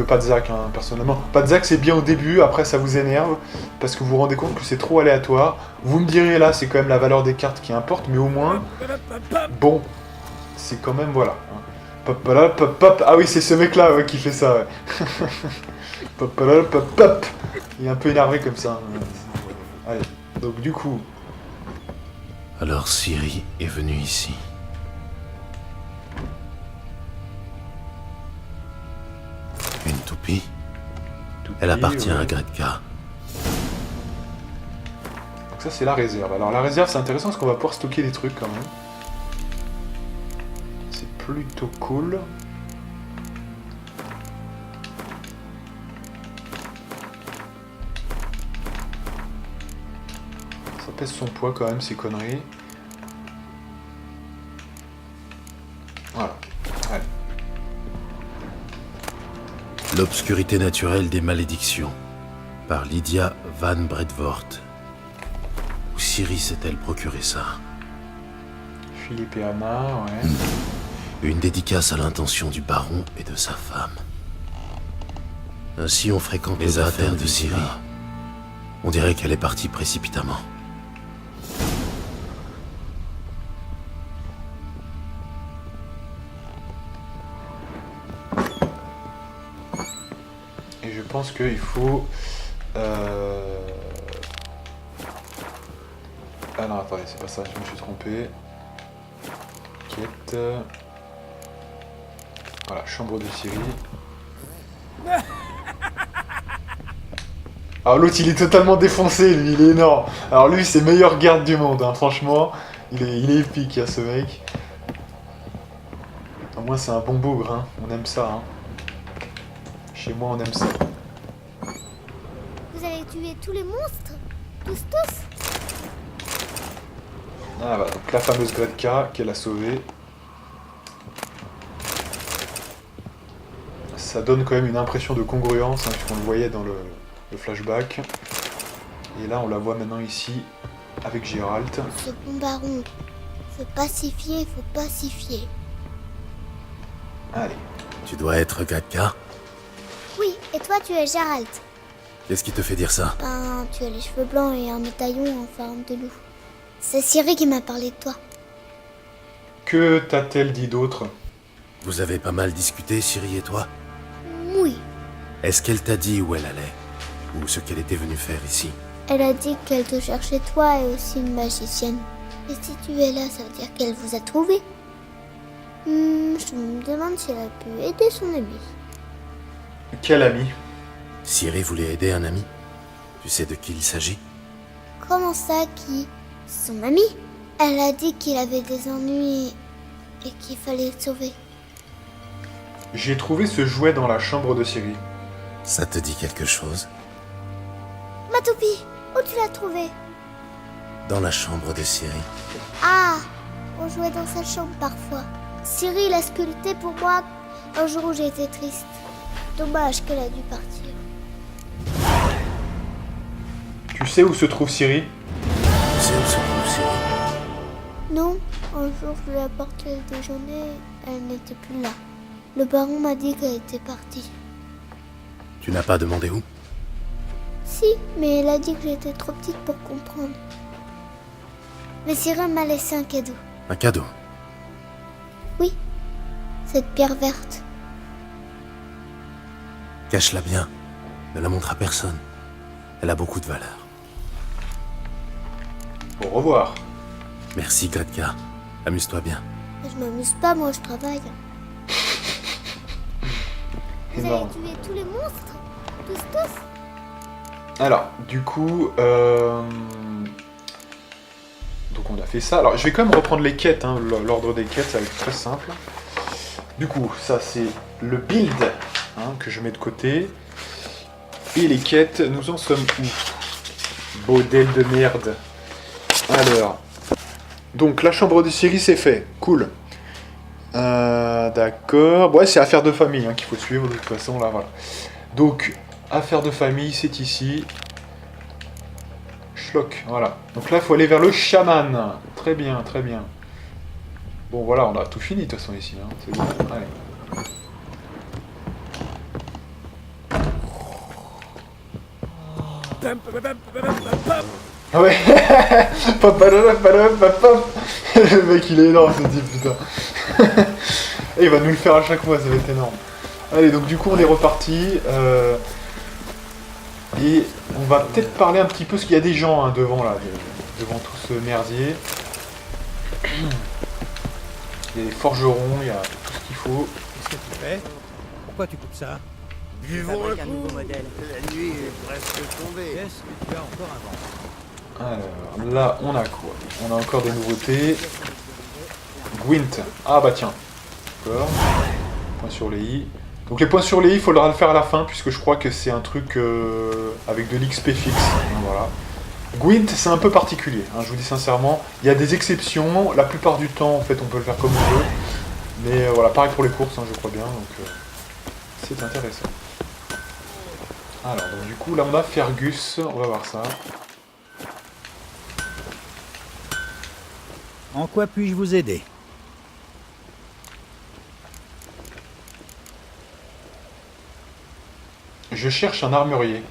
Padzac, hein, personnellement. Padzac, c'est bien au début, après ça vous énerve, parce que vous vous rendez compte que c'est trop aléatoire. Vous me direz, là, c'est quand même la valeur des cartes qui importe, mais au moins, bon, c'est quand même, voilà. Ah oui, c'est ce mec-là ouais, qui fait ça, ouais. Il est un peu énervé comme ça. Allez, donc du coup... Alors Ciri est venue ici. Une toupie. Elle appartient à Gretka. Donc ça c'est la réserve. Alors la réserve c'est intéressant parce qu'on va pouvoir stocker des trucs quand même. C'est plutôt cool. Ça pèse son poids quand même ces conneries. Voilà. Allez. L'obscurité naturelle des malédictions, par Lydia Van Bredvoort. Où Ciri s'est-elle procuré ça? Philippe et Anna, ouais. Une dédicace à l'intention du baron et de sa femme. Ainsi on fréquente les affaires de Ciri. On dirait qu'elle est partie précipitamment. Je pense qu'il faut... Ah non, attendez, c'est pas ça, je me suis trompé. Quête... Voilà, chambre de Ciri. Alors l'autre, il est totalement défoncé, lui, il est énorme. Alors lui, c'est meilleur garde du monde, hein, franchement. Il est épique, hein, ce mec. Au moins, c'est un bon bougre, hein. On aime ça, hein. Chez moi, on aime ça. Vous avez tué tous les monstres? Tous? Ah bah, donc la fameuse Gretka qu'elle a sauvée. Ça donne quand même une impression de congruence, hein, puisqu'on le voyait dans le flashback. Et là, on la voit maintenant ici, avec Geralt. Ce bon baron, faut pacifier, faut pacifier. Allez. Tu dois être Gretka? Oui, et toi tu es Geralt. Qu'est-ce qui te fait dire ça? Ben, tu as les cheveux blancs et un médaillon en forme de loup. C'est Ciri qui m'a parlé de toi. Que t'a-t-elle dit d'autre? Vous avez pas mal discuté, Ciri et toi? Oui. Est-ce qu'elle t'a dit où elle allait? Ou ce qu'elle était venue faire ici? Elle a dit qu'elle te cherchait toi et aussi une magicienne. Et si tu es là, ça veut dire qu'elle vous a trouvé. Je me demande si elle a pu aider son ami. Quel ami? Ciri voulait aider un ami? Tu sais de qui il s'agit? Comment ça, qui? Son ami? Elle a dit qu'il avait des ennuis et qu'il fallait le sauver. J'ai trouvé ce jouet dans la chambre de Ciri. Ça te dit quelque chose? Ma toupie, où tu l'as trouvée? Dans la chambre de Ciri. Ah, on jouait dans sa chambre parfois. Cyril l'a sculpté pour moi un jour où j'étais triste. Dommage qu'elle a dû partir. Tu sais où se trouve Ciri? Tu sais où se trouve Ciri? Non, un jour je lui ai apporté le déjeuner, elle n'était plus là. Le baron m'a dit qu'elle était partie. Tu n'as pas demandé où? Si, mais elle a dit que j'étais trop petite pour comprendre. Mais Cyril m'a laissé un cadeau. Un cadeau? Oui, cette pierre verte. Cache-la bien. Ne la montre à personne. Elle a beaucoup de valeur. Au revoir. Merci, Gretka. Amuse-toi bien. Je m'amuse pas, moi je travaille. Vous avez Énorme. tué tous les monstres? Tous? Alors, du coup, donc on a fait ça. Alors, je vais quand même reprendre les quêtes, hein. L'ordre des quêtes, ça va être très simple. Du coup, ça c'est le build hein, que je mets de côté. Et les quêtes, nous en sommes où? Bordel de merde. Alors, donc la chambre de Ciri c'est fait, cool. D'accord, ouais c'est affaire de famille hein, qu'il faut suivre de toute façon là, voilà. Donc, affaire de famille c'est ici. Schlock, voilà. Donc là il faut aller vers le chaman. Très bien, très bien. Bon voilà, on a tout fini de toute façon ici, hein. C'est bon, allez. Ah ouais. Le mec il est énorme ce type, putain. Et il va nous le faire à chaque fois, ça va être énorme. Allez, donc du coup on est reparti. Et on va peut-être parler un petit peu, parce qu'il y a des gens hein, devant là, devant tout ce merdier. Il y a des forgerons, il y a tout ce qu'il faut. Qu'est-ce que tu fais? Pourquoi tu coupes ça? Buvons un Fabrique un nouveau coup. modèle. La nuit est presque tombée. Qu'est-ce que tu as encore inventé? Alors là on a quoi? On a encore des nouveautés. Gwent. Ah bah tiens. D'accord. Point sur les i. Donc les points sur les i, il faudra le faire à la fin, puisque je crois que c'est un truc avec de l'XP fixe. Donc, voilà. Gwent, c'est un peu particulier, hein, je vous dis sincèrement. Il y a des exceptions, la plupart du temps, en fait, on peut le faire comme on veut. Mais voilà, pareil pour les courses, hein, je crois bien, donc c'est intéressant. Alors, donc, du coup, là, on a Fergus, on va voir ça. En quoi puis-je vous aider? Je cherche un armurier.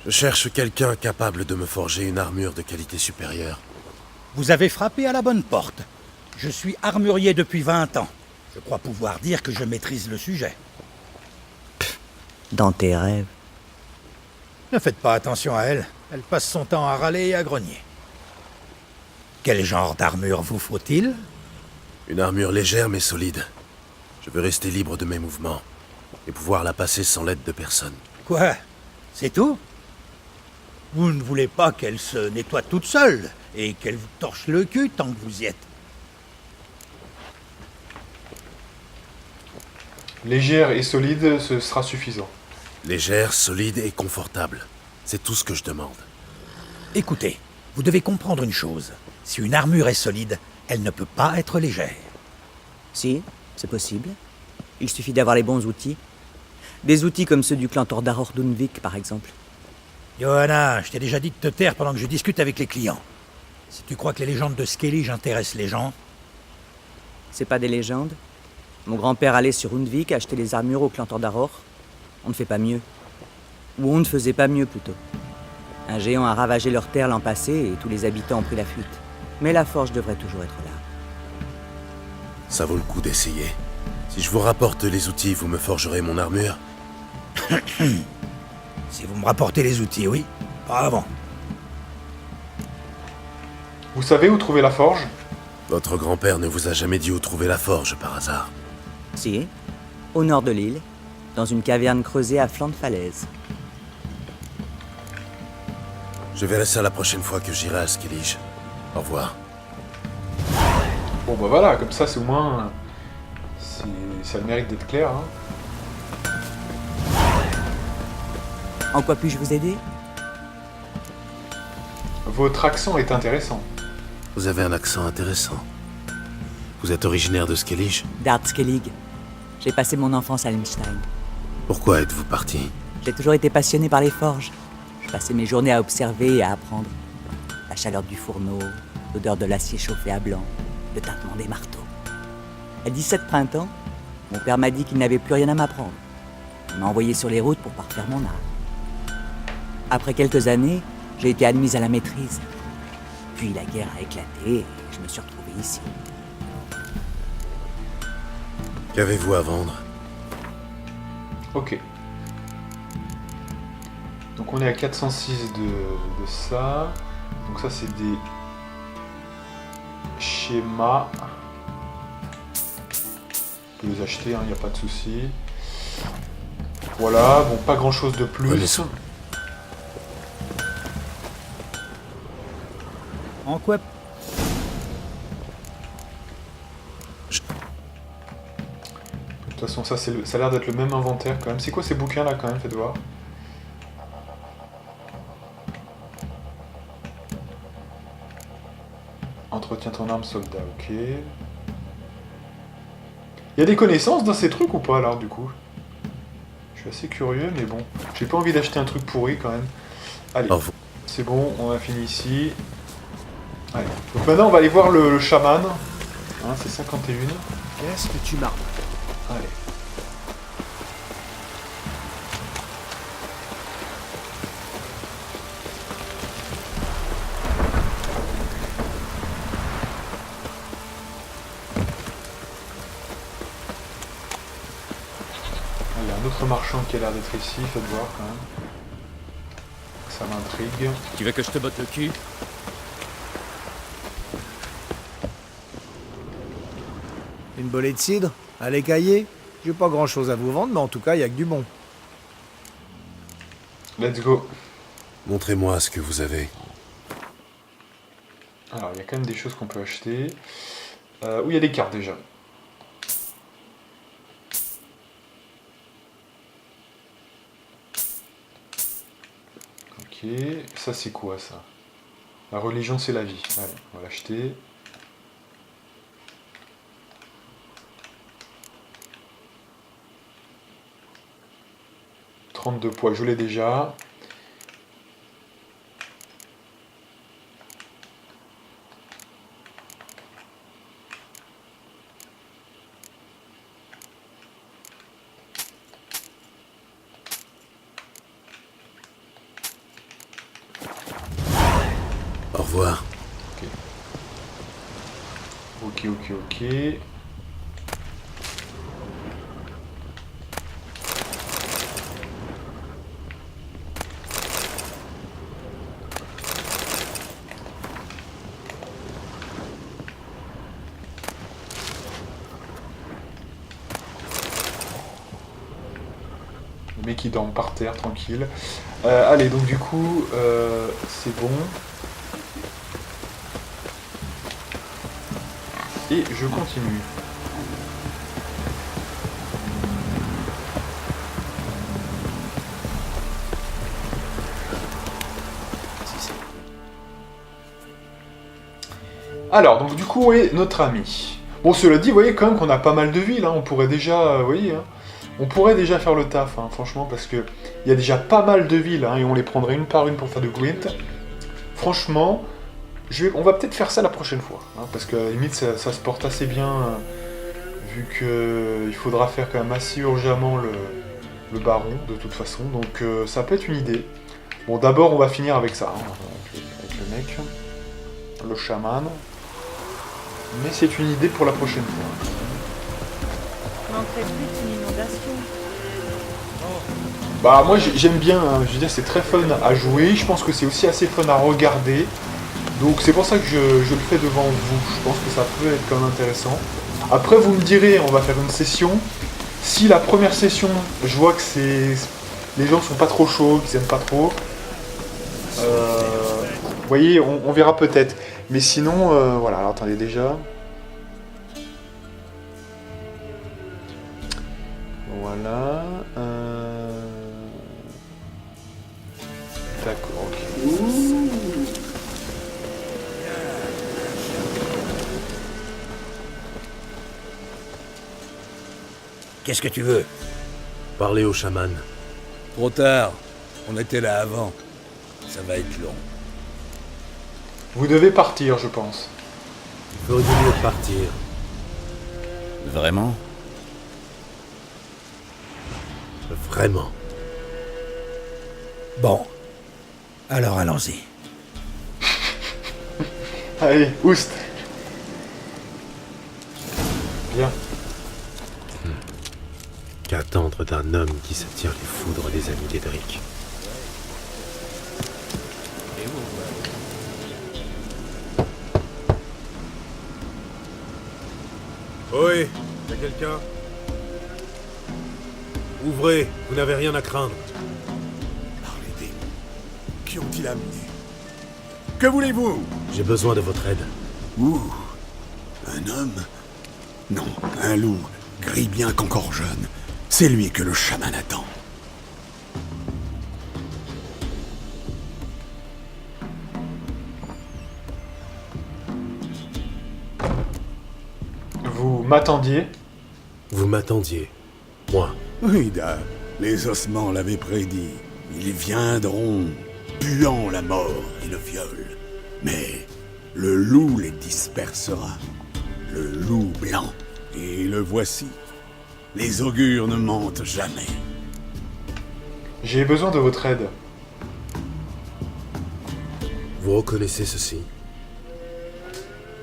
Je cherche quelqu'un capable de me forger une armure de qualité supérieure. Vous avez frappé à la bonne porte. Je suis armurier depuis 20 ans. Je crois pouvoir dire que je maîtrise le sujet. Dans tes rêves. Ne faites pas attention à elle. Elle passe son temps à râler et à grogner. Quel genre d'armure vous faut-il? Une armure légère mais solide. Je veux rester libre de mes mouvements et pouvoir la passer sans l'aide de personne. Quoi? C'est tout? Vous ne voulez pas qu'elle se nettoie toute seule et qu'elle vous torche le cul tant que vous y êtes? Légère et solide, ce sera suffisant. Légère, solide et confortable. C'est tout ce que je demande. Écoutez, vous devez comprendre une chose. Si une armure est solide, elle ne peut pas être légère. Si, c'est possible. Il suffit d'avoir les bons outils. Des outils comme ceux du clan Tordar d'Unvik, par exemple. Johanna, je t'ai déjà dit de te taire pendant que je discute avec les clients. Si tu crois que les légendes de Skellige intéressent les gens... C'est pas des légendes. Mon grand-père allait sur Undvik acheter les armures au clan Tordar. On ne fait pas mieux. Ou on ne faisait pas mieux, plutôt. Un géant a ravagé leur terre l'an passé et tous les habitants ont pris la fuite. Mais la forge devrait toujours être là. Ça vaut le coup d'essayer. Si je vous rapporte les outils, vous me forgerez mon armure? Si vous me rapportez les outils, oui. Pas avant. Vous savez où trouver la forge? Votre grand-père ne vous a jamais dit où trouver la forge, par hasard? Si, au nord de l'île, dans une caverne creusée à flanc de falaise. Je verrai ça la prochaine fois que j'irai à Skellige. Au revoir. Bon bah voilà, comme ça c'est au moins... ça a le mérite d'être clair. Hein. En quoi puis-je vous aider? Votre accent est intéressant. Vous avez un accent intéressant. Vous êtes originaire de Skellige? Dart Skellig. J'ai passé mon enfance à Elmstein. Pourquoi êtes-vous parti? J'ai toujours été passionné par les forges. Je passais mes journées à observer et à apprendre. La chaleur du fourneau, l'odeur de l'acier chauffé à blanc, le tintement des marteaux. À 17 printemps, mon père m'a dit qu'il n'avait plus rien à m'apprendre. Il m'a envoyé sur les routes pour parfaire mon art. Après quelques années, j'ai été admise à la maîtrise. Puis la guerre a éclaté et je me suis retrouvé ici. Qu'avez-vous à vendre? Ok. Donc on est à 406 de ça. Donc ça c'est des schémas. On peut les acheter, il n'y a pas de souci. Voilà, bon pas grand chose de plus. Connaissons. En quoi? De toute façon ça, ça a l'air d'être le même inventaire quand même. C'est quoi ces bouquins là quand même, faites voir. Entretiens ton arme soldat, ok. Il y a des connaissances dans ces trucs ou pas alors du coup? Je suis assez curieux mais bon. J'ai pas envie d'acheter un truc pourri quand même. Allez, c'est bon, on a fini ici. Allez. Donc maintenant on va aller voir le chaman. Hein, c'est 51. Qu'est-ce que tu marres? Allez. Il y a un autre marchand qui a l'air d'être ici, faites voir quand même. Ça m'intrigue. Tu veux que je te botte le cul? Une bolée de cidre? Un lait caillé? J'ai pas grand chose à vous vendre, mais en tout cas, il y a que du bon. Let's go. Montrez-moi ce que vous avez. Alors, il y a quand même des choses qu'on peut acheter. Où il y a des cartes déjà. Ok, ça c'est quoi ça? La religion c'est la vie. Allez, on va l'acheter. De poids, je l'ai déjà. Au revoir. Ok. Le mec qui dort par terre, tranquille. Allez, donc du coup, c'est bon. Et je continue. Alors, donc du coup, où est notre ami? Bon, cela dit, vous voyez quand même qu'on a pas mal de villes, hein. On pourrait déjà, vous voyez, hein, on pourrait déjà faire le taf, hein, franchement, parce que il y a déjà pas mal de villes, hein, et on les prendrait une par une pour faire de Gwent. Franchement, on va peut-être faire ça la prochaine fois, hein, parce que à la limite, ça se porte assez bien, vu qu'il faudra faire quand même assez urgemment le baron, de toute façon, donc ça peut être une idée. Bon, d'abord, on va finir avec ça, hein, avec le mec, le chaman. Mais c'est une idée pour la prochaine fois. Manquerait-il une inondation? Bah moi j'aime bien, hein. Je veux dire c'est très fun à jouer, je pense que c'est aussi assez fun à regarder. Donc c'est pour ça que je le fais devant vous, je pense que ça peut être quand même intéressant. Après vous me direz, on va faire une session. Si la première session, je vois que les gens sont pas trop chauds, qu'ils aiment pas trop, vous voyez, on verra peut-être. Mais sinon, voilà, alors attendez déjà. Voilà. D'accord, ok. Qu'est-ce que tu veux? Parlez au chaman. Trop tard. On était là avant. Ça va être long. Vous devez partir, je pense. Il ferait mieux de partir. Vraiment? Vraiment. Bon. Alors allons-y. Allez, oust. Bien. Qu'attendre d'un homme qui s'attire les foudres des amis d'Edric? Oui, y'a quelqu'un? Ouvrez, vous n'avez rien à craindre. Par les démons. Qui ont-ils amené? Que voulez-vous? J'ai besoin de votre aide. Ouh. Un homme? Non, un loup, gris bien qu'encore jeune. C'est lui que le chaman attend. Vous m'attendiez? Vous m'attendiez. Moi. Oui, les ossements l'avaient prédit. Ils viendront, puant la mort et le viol. Mais le loup les dispersera. Le loup blanc. Et le voici. Les augures ne mentent jamais. J'ai besoin de votre aide. Vous reconnaissez ceci?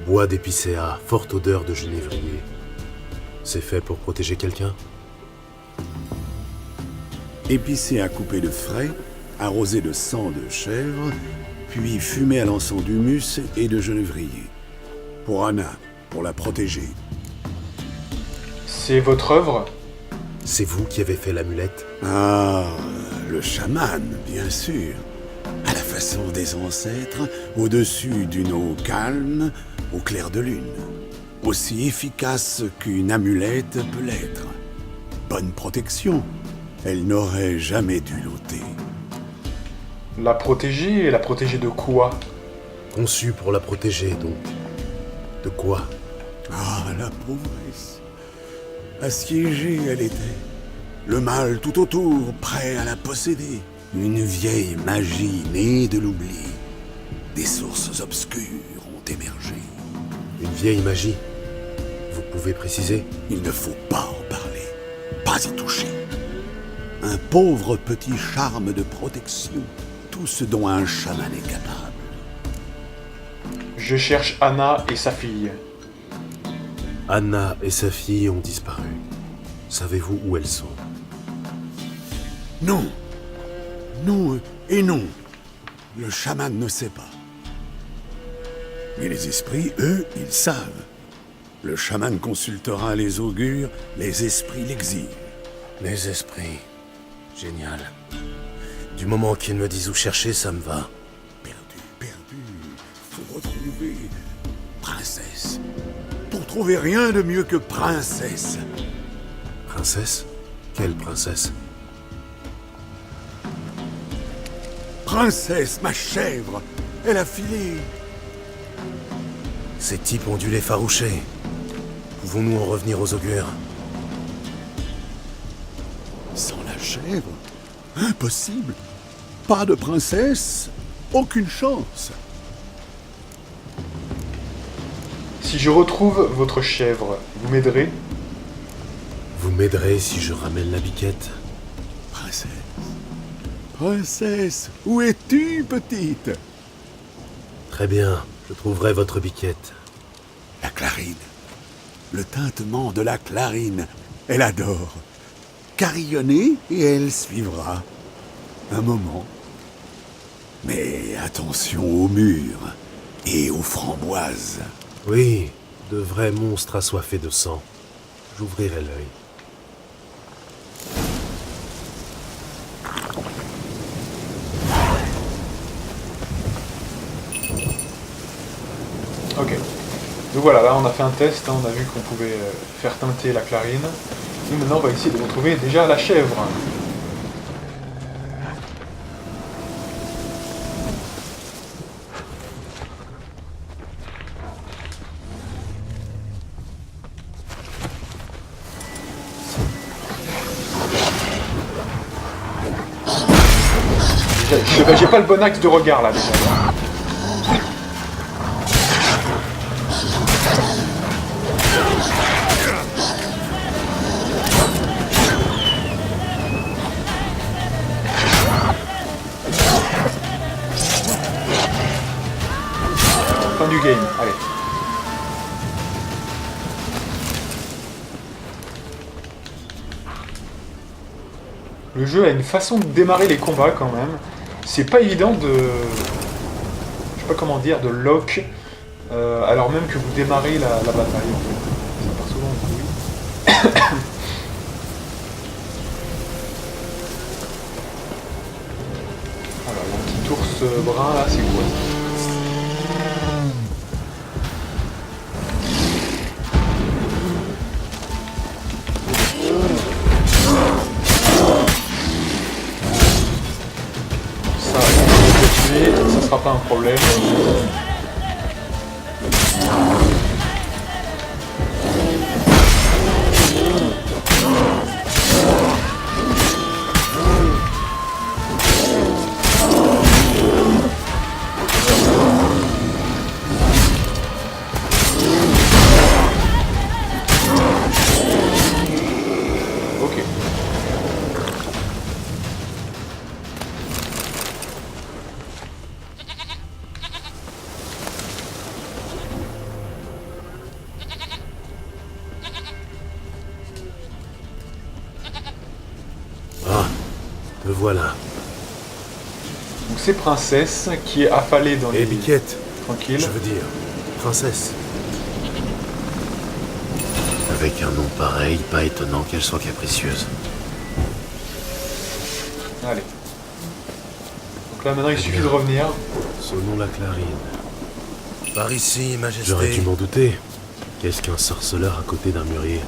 Bois d'épicéa, forte odeur de genévrier. C'est fait pour protéger quelqu'un? Épicé à couper de frais, arrosé de sang de chèvre, puis fumé à l'encens d'humus et de genévrier. Pour Anna, pour la protéger. C'est votre œuvre? C'est vous qui avez fait l'amulette? Ah, le chaman, bien sûr. À la façon des ancêtres, au-dessus d'une eau calme, au clair de lune. Aussi efficace qu'une amulette peut l'être. Bonne protection. Elle n'aurait jamais dû l'ôter. La protéger? Et la protéger de quoi? Conçue pour la protéger, donc. De quoi? Ah, la pauvresse. Assiégée, elle était. Le mal tout autour, prêt à la posséder. Une vieille magie née de l'oubli. Des sources obscures ont émergé. Une vieille magie? Vous pouvez préciser? Il ne faut pas en parler. Pas y toucher. Un pauvre petit charme de protection. Tout ce dont un chaman est capable. Je cherche Anna et sa fille. Anna et sa fille ont disparu. Savez-vous où elles sont? Non. Non et non. Le chaman ne sait pas. Mais les esprits, eux, ils savent. Le chaman consultera les augures, les esprits l'exilent. Les esprits. Génial. Du moment qu'ils me disent où chercher, ça me va. Perdu. Faut retrouver... Princesse. Pour trouver rien de mieux que princesse. Princesse? Quelle princesse? Princesse, ma chèvre. Elle a filé. Ces types ont dû les faroucher. Pouvons-nous en revenir aux augures? Sans la chèvre? Impossible. Pas de princesse, aucune chance. Si je retrouve votre chèvre, vous m'aiderez? Vous m'aiderez si je ramène la biquette? Princesse. Princesse, où es-tu, petite? Très bien, je trouverai votre biquette. La clarine. Le tintement de la clarine. Elle adore. Carillonner et elle suivra. Un moment. Mais attention aux murs et aux framboises. Oui, de vrais monstres assoiffés de sang. J'ouvrirai l'œil. Ok. Donc voilà, là on a fait un test, hein, on a vu qu'on pouvait faire teinter la clarine. Et maintenant on va essayer de retrouver déjà la chèvre. J'ai pas le bon axe de regard là déjà. Fin du game, allez. Le jeu a une façon de démarrer les combats quand même. C'est pas évident de... Je sais pas comment dire, de lock alors même que vous démarrez la bataille en fait. Ça part souvent en couille. Alors, il y a un petit ours brun là, c'est quoi ça? Ça sera pas un problème. Ok. Me voilà. Donc c'est Princesse qui est affalée dans les... Et Biquette. Tranquille. Je veux dire, princesse. Avec un nom pareil, pas étonnant qu'elle soit capricieuse. Allez. Donc là maintenant il suffit de revenir. Sonnons la clarine. Par ici, Majesté. J'aurais dû m'en douter. Qu'est-ce qu'un sorceleur à côté d'un mûrier?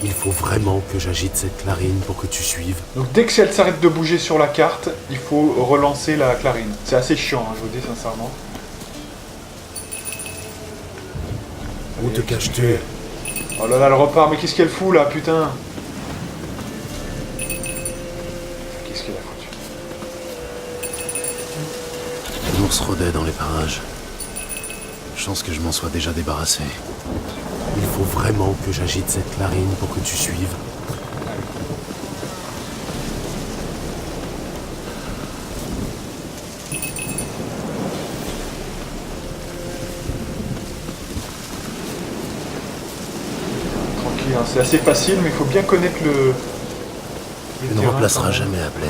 Il faut vraiment que j'agite cette clarine pour que tu suives. Donc dès que elle s'arrête de bouger sur la carte, il faut relancer la clarine. C'est assez chiant, hein, je vous dis sincèrement. Où te caches-tu? Oh là là, elle repart, mais qu'est-ce qu'elle fout là, putain? Qu'est-ce qu'elle a foutu? L'ours rôdait dans les parages. Chance que je m'en sois déjà débarrassé. Il faut vraiment que j'agite cette clarine pour que tu suives. Tranquille, hein, c'est assez facile, mais il faut bien connaître le Tu ne terrain, remplaceras quand même. jamais Ablette.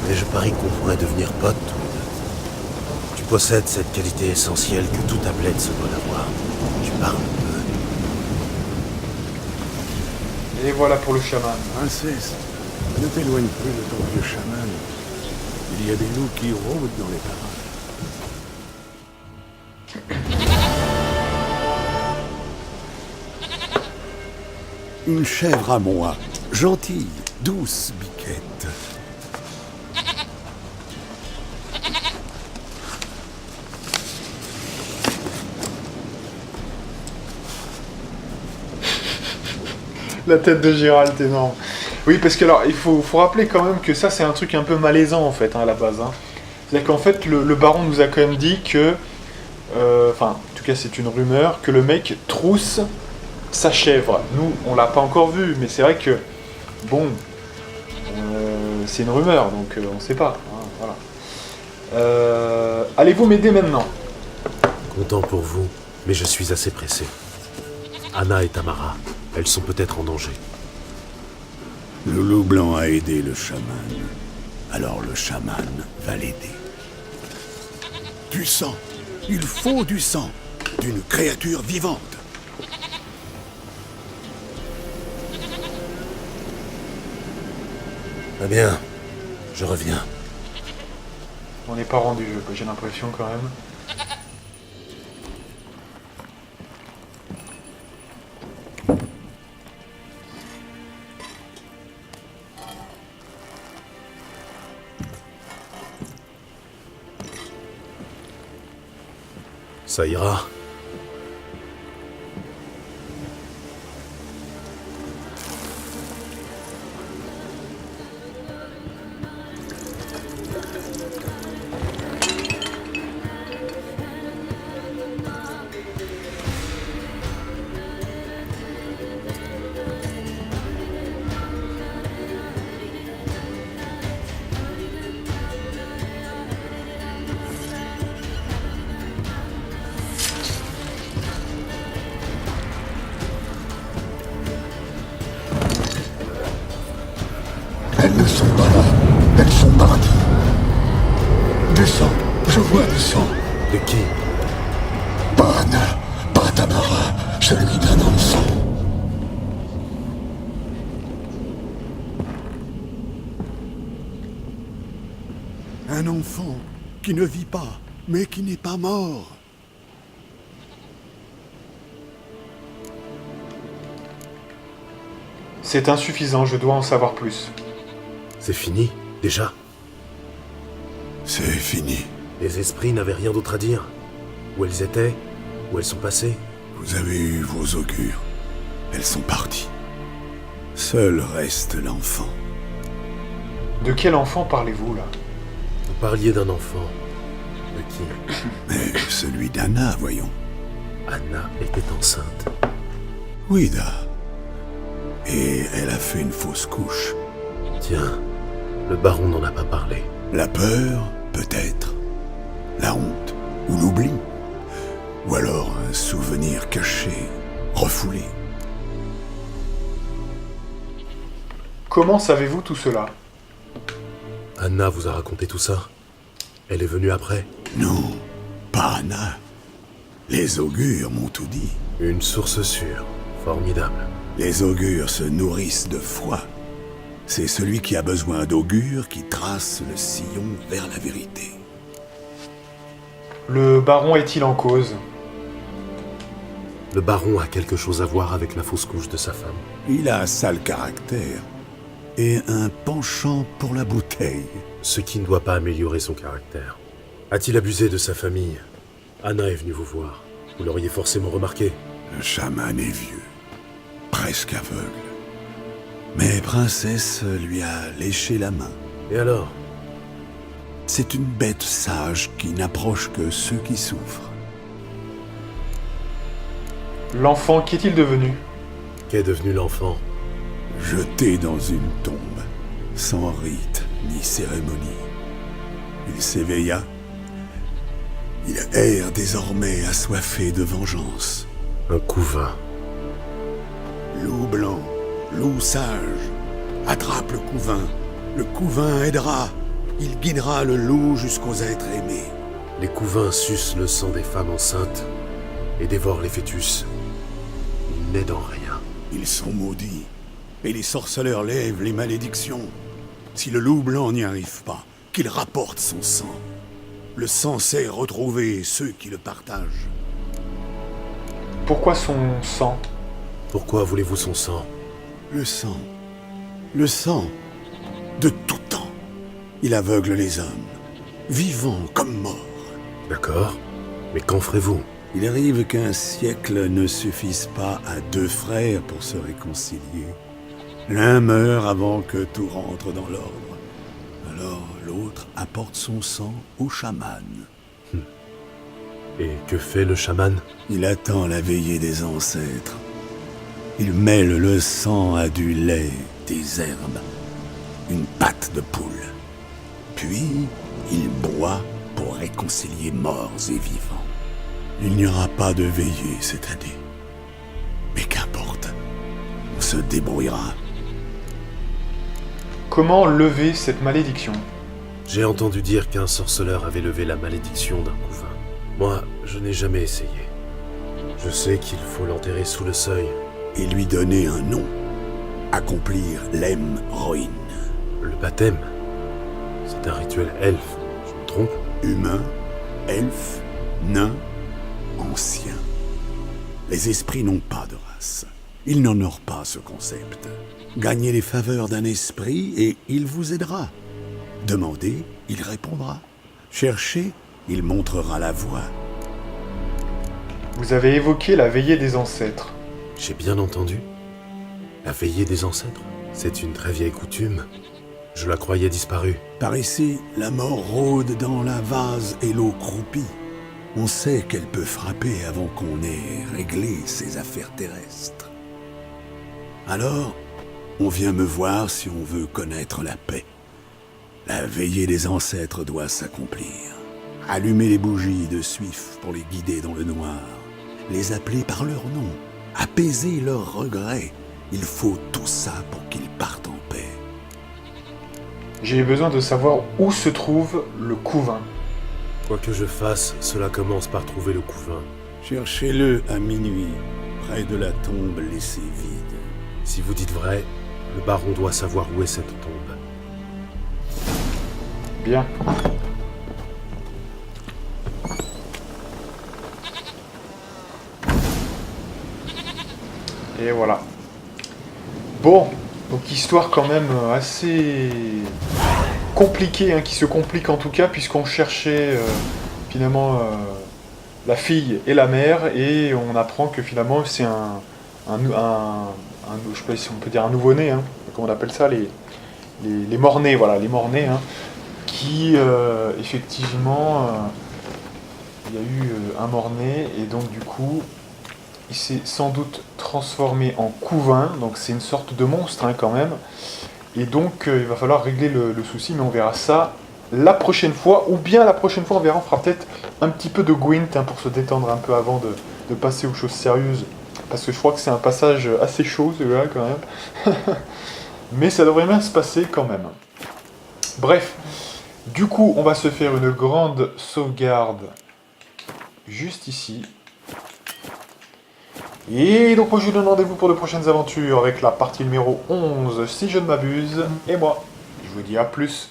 Mais je parie qu'on pourrait devenir potes tous les deux. Tu possèdes cette qualité essentielle que tout Ablette se doit d'avoir. Tu parles peu. Et voilà pour le chaman. Princesse, ne t'éloigne plus de ton vieux chaman. Il y a des loups qui rôdent dans les parages. Une chèvre à moi, gentille, douce Biquette. La tête de Gérald, énorme. Oui, parce que alors, il faut rappeler quand même que ça, c'est un truc un peu malaisant, en fait, hein, à la base. Hein. C'est-à-dire qu'en fait, le baron nous a quand même dit que... Enfin, en tout cas, c'est une rumeur, que le mec trousse sa chèvre. Nous, on l'a pas encore vu, mais c'est vrai que... Bon... c'est une rumeur, donc on sait pas. Hein, voilà. Allez-vous m'aider maintenant? Content pour vous, mais je suis assez pressé. Anna et Tamara, elles sont peut-être en danger. Le loup blanc a aidé le chaman. Alors le chaman va l'aider. Du sang. Il faut du sang. D'une créature vivante. Très bien, je reviens. On n'est pas rendu, j'ai l'impression quand même. Ça ira. sang. De qui? Pas Anna, pas Tamara, celui d'un enfant. Un enfant qui ne vit pas, mais qui n'est pas mort. C'est insuffisant, je dois en savoir plus. C'est fini, déjà? C'est fini. Les esprits n'avaient rien d'autre à dire? Où elles étaient? Où elles sont passées? Vous avez eu vos augures. Elles sont parties. Seul reste l'enfant. De quel enfant parlez-vous, là? Vous parliez d'un enfant. De qui? Mais celui d'Anna, voyons. Anna était enceinte. Oui, Da. Et elle a fait une fausse couche. Tiens, le baron n'en a pas parlé. La peur, peut-être. La honte, ou l'oubli. Ou alors un souvenir caché, refoulé. Comment savez-vous tout cela? Anna vous a raconté tout ça? Elle est venue après? Non, pas Anna. Les augures m'ont tout dit. Une source sûre, formidable. Les augures se nourrissent de foi. C'est celui qui a besoin d'augures qui trace le sillon vers la vérité. Le baron est-il en cause? Le baron a quelque chose à voir avec la fausse couche de sa femme. Il a un sale caractère et un penchant pour la bouteille. Ce qui ne doit pas améliorer son caractère. A-t-il abusé de sa famille? Anna est venue vous voir. Vous l'auriez forcément remarqué. Le chaman est vieux, presque aveugle. Mais Princesse lui a léché la main. Et alors? C'est une bête sage qui n'approche que ceux qui souffrent. L'enfant, qu'est-il devenu? Qu'est devenu l'enfant? Jeté dans une tombe, sans rite ni cérémonie. Il s'éveilla. Il erre désormais assoiffé de vengeance. Un couvain. Loup blanc, loup sage, attrape le couvain. Le couvain aidera. Il guidera le loup jusqu'aux êtres aimés. Les couvains sucent le sang des femmes enceintes et dévorent les fœtus. Ils n'aident en rien. Ils sont maudits, et les sorceleurs lèvent les malédictions. Si le loup blanc n'y arrive pas, qu'il rapporte son sang. Le sang sait retrouver ceux qui le partagent. Pourquoi son sang? Pourquoi voulez-vous son sang? Le sang. Le sang. De tout temps. Il aveugle les hommes, vivants comme morts. D'accord, mais qu'en ferez-vous? Il arrive qu'un siècle ne suffise pas à deux frères pour se réconcilier. L'un meurt avant que tout rentre dans l'ordre. Alors l'autre apporte son sang au chaman. Et que fait le chaman? Il attend la veillée des ancêtres. Il mêle le sang à du lait, des herbes, une pâte de poule. Puis, il boit pour réconcilier morts et vivants. Il n'y aura pas de veillée cette année. Mais qu'importe, on se débrouillera. Comment lever cette malédiction? J'ai entendu dire qu'un sorceleur avait levé la malédiction d'un couvain. Moi, je n'ai jamais essayé. Je sais qu'il faut l'enterrer sous le seuil. Et lui donner un nom. Accomplir l'Em Roin. Le baptême? C'est un rituel elfe, je me trompe? Humain, elfe, nain, ancien. Les esprits n'ont pas de race. Ils n'honorent pas ce concept. Gagnez les faveurs d'un esprit et il vous aidera. Demandez, il répondra. Cherchez, il montrera la voie. Vous avez évoqué la veillée des ancêtres. J'ai bien entendu. La veillée des ancêtres, c'est une très vieille coutume. Je la croyais disparue. Par ici, la mort rôde dans la vase et l'eau croupie. On sait qu'elle peut frapper avant qu'on ait réglé ses affaires terrestres. Alors, on vient me voir si on veut connaître la paix. La veillée des ancêtres doit s'accomplir. Allumer les bougies de suif pour les guider dans le noir. Les appeler par leur nom. Apaiser leurs regrets. Il faut tout ça pour qu'ils partent en paix. J'ai besoin de savoir où se trouve le couvain. Quoi que je fasse, cela commence par trouver le couvain. Cherchez-le à minuit, près de la tombe laissée vide. Si vous dites vrai, le baron doit savoir où est cette tombe. Bien. Et voilà. Bon, donc histoire quand même assez compliquée, hein, qui se complique en tout cas, puisqu'on cherchait finalement la fille et la mère, et on apprend que finalement c'est je sais pas si on peut dire un nouveau-né, hein, comment on appelle ça, les morts-nés, voilà, les morts-nés, hein, qui effectivement, il y a eu un mort-né, et donc du coup, il s'est sans doute transformé en couvain, donc c'est une sorte de monstre hein, quand même, et donc il va falloir régler le souci, mais on verra ça la prochaine fois, ou bien la prochaine fois on verra, on fera peut-être un petit peu de Gwent hein, pour se détendre un peu avant de passer aux choses sérieuses, parce que je crois que c'est un passage assez chaud celui-là quand même, mais ça devrait bien se passer quand même. Bref, du coup on va se faire une grande sauvegarde juste ici. Et donc moi je vous donne rendez-vous pour de prochaines aventures avec la partie numéro 11 si je ne m'abuse. Et moi, je vous dis à plus.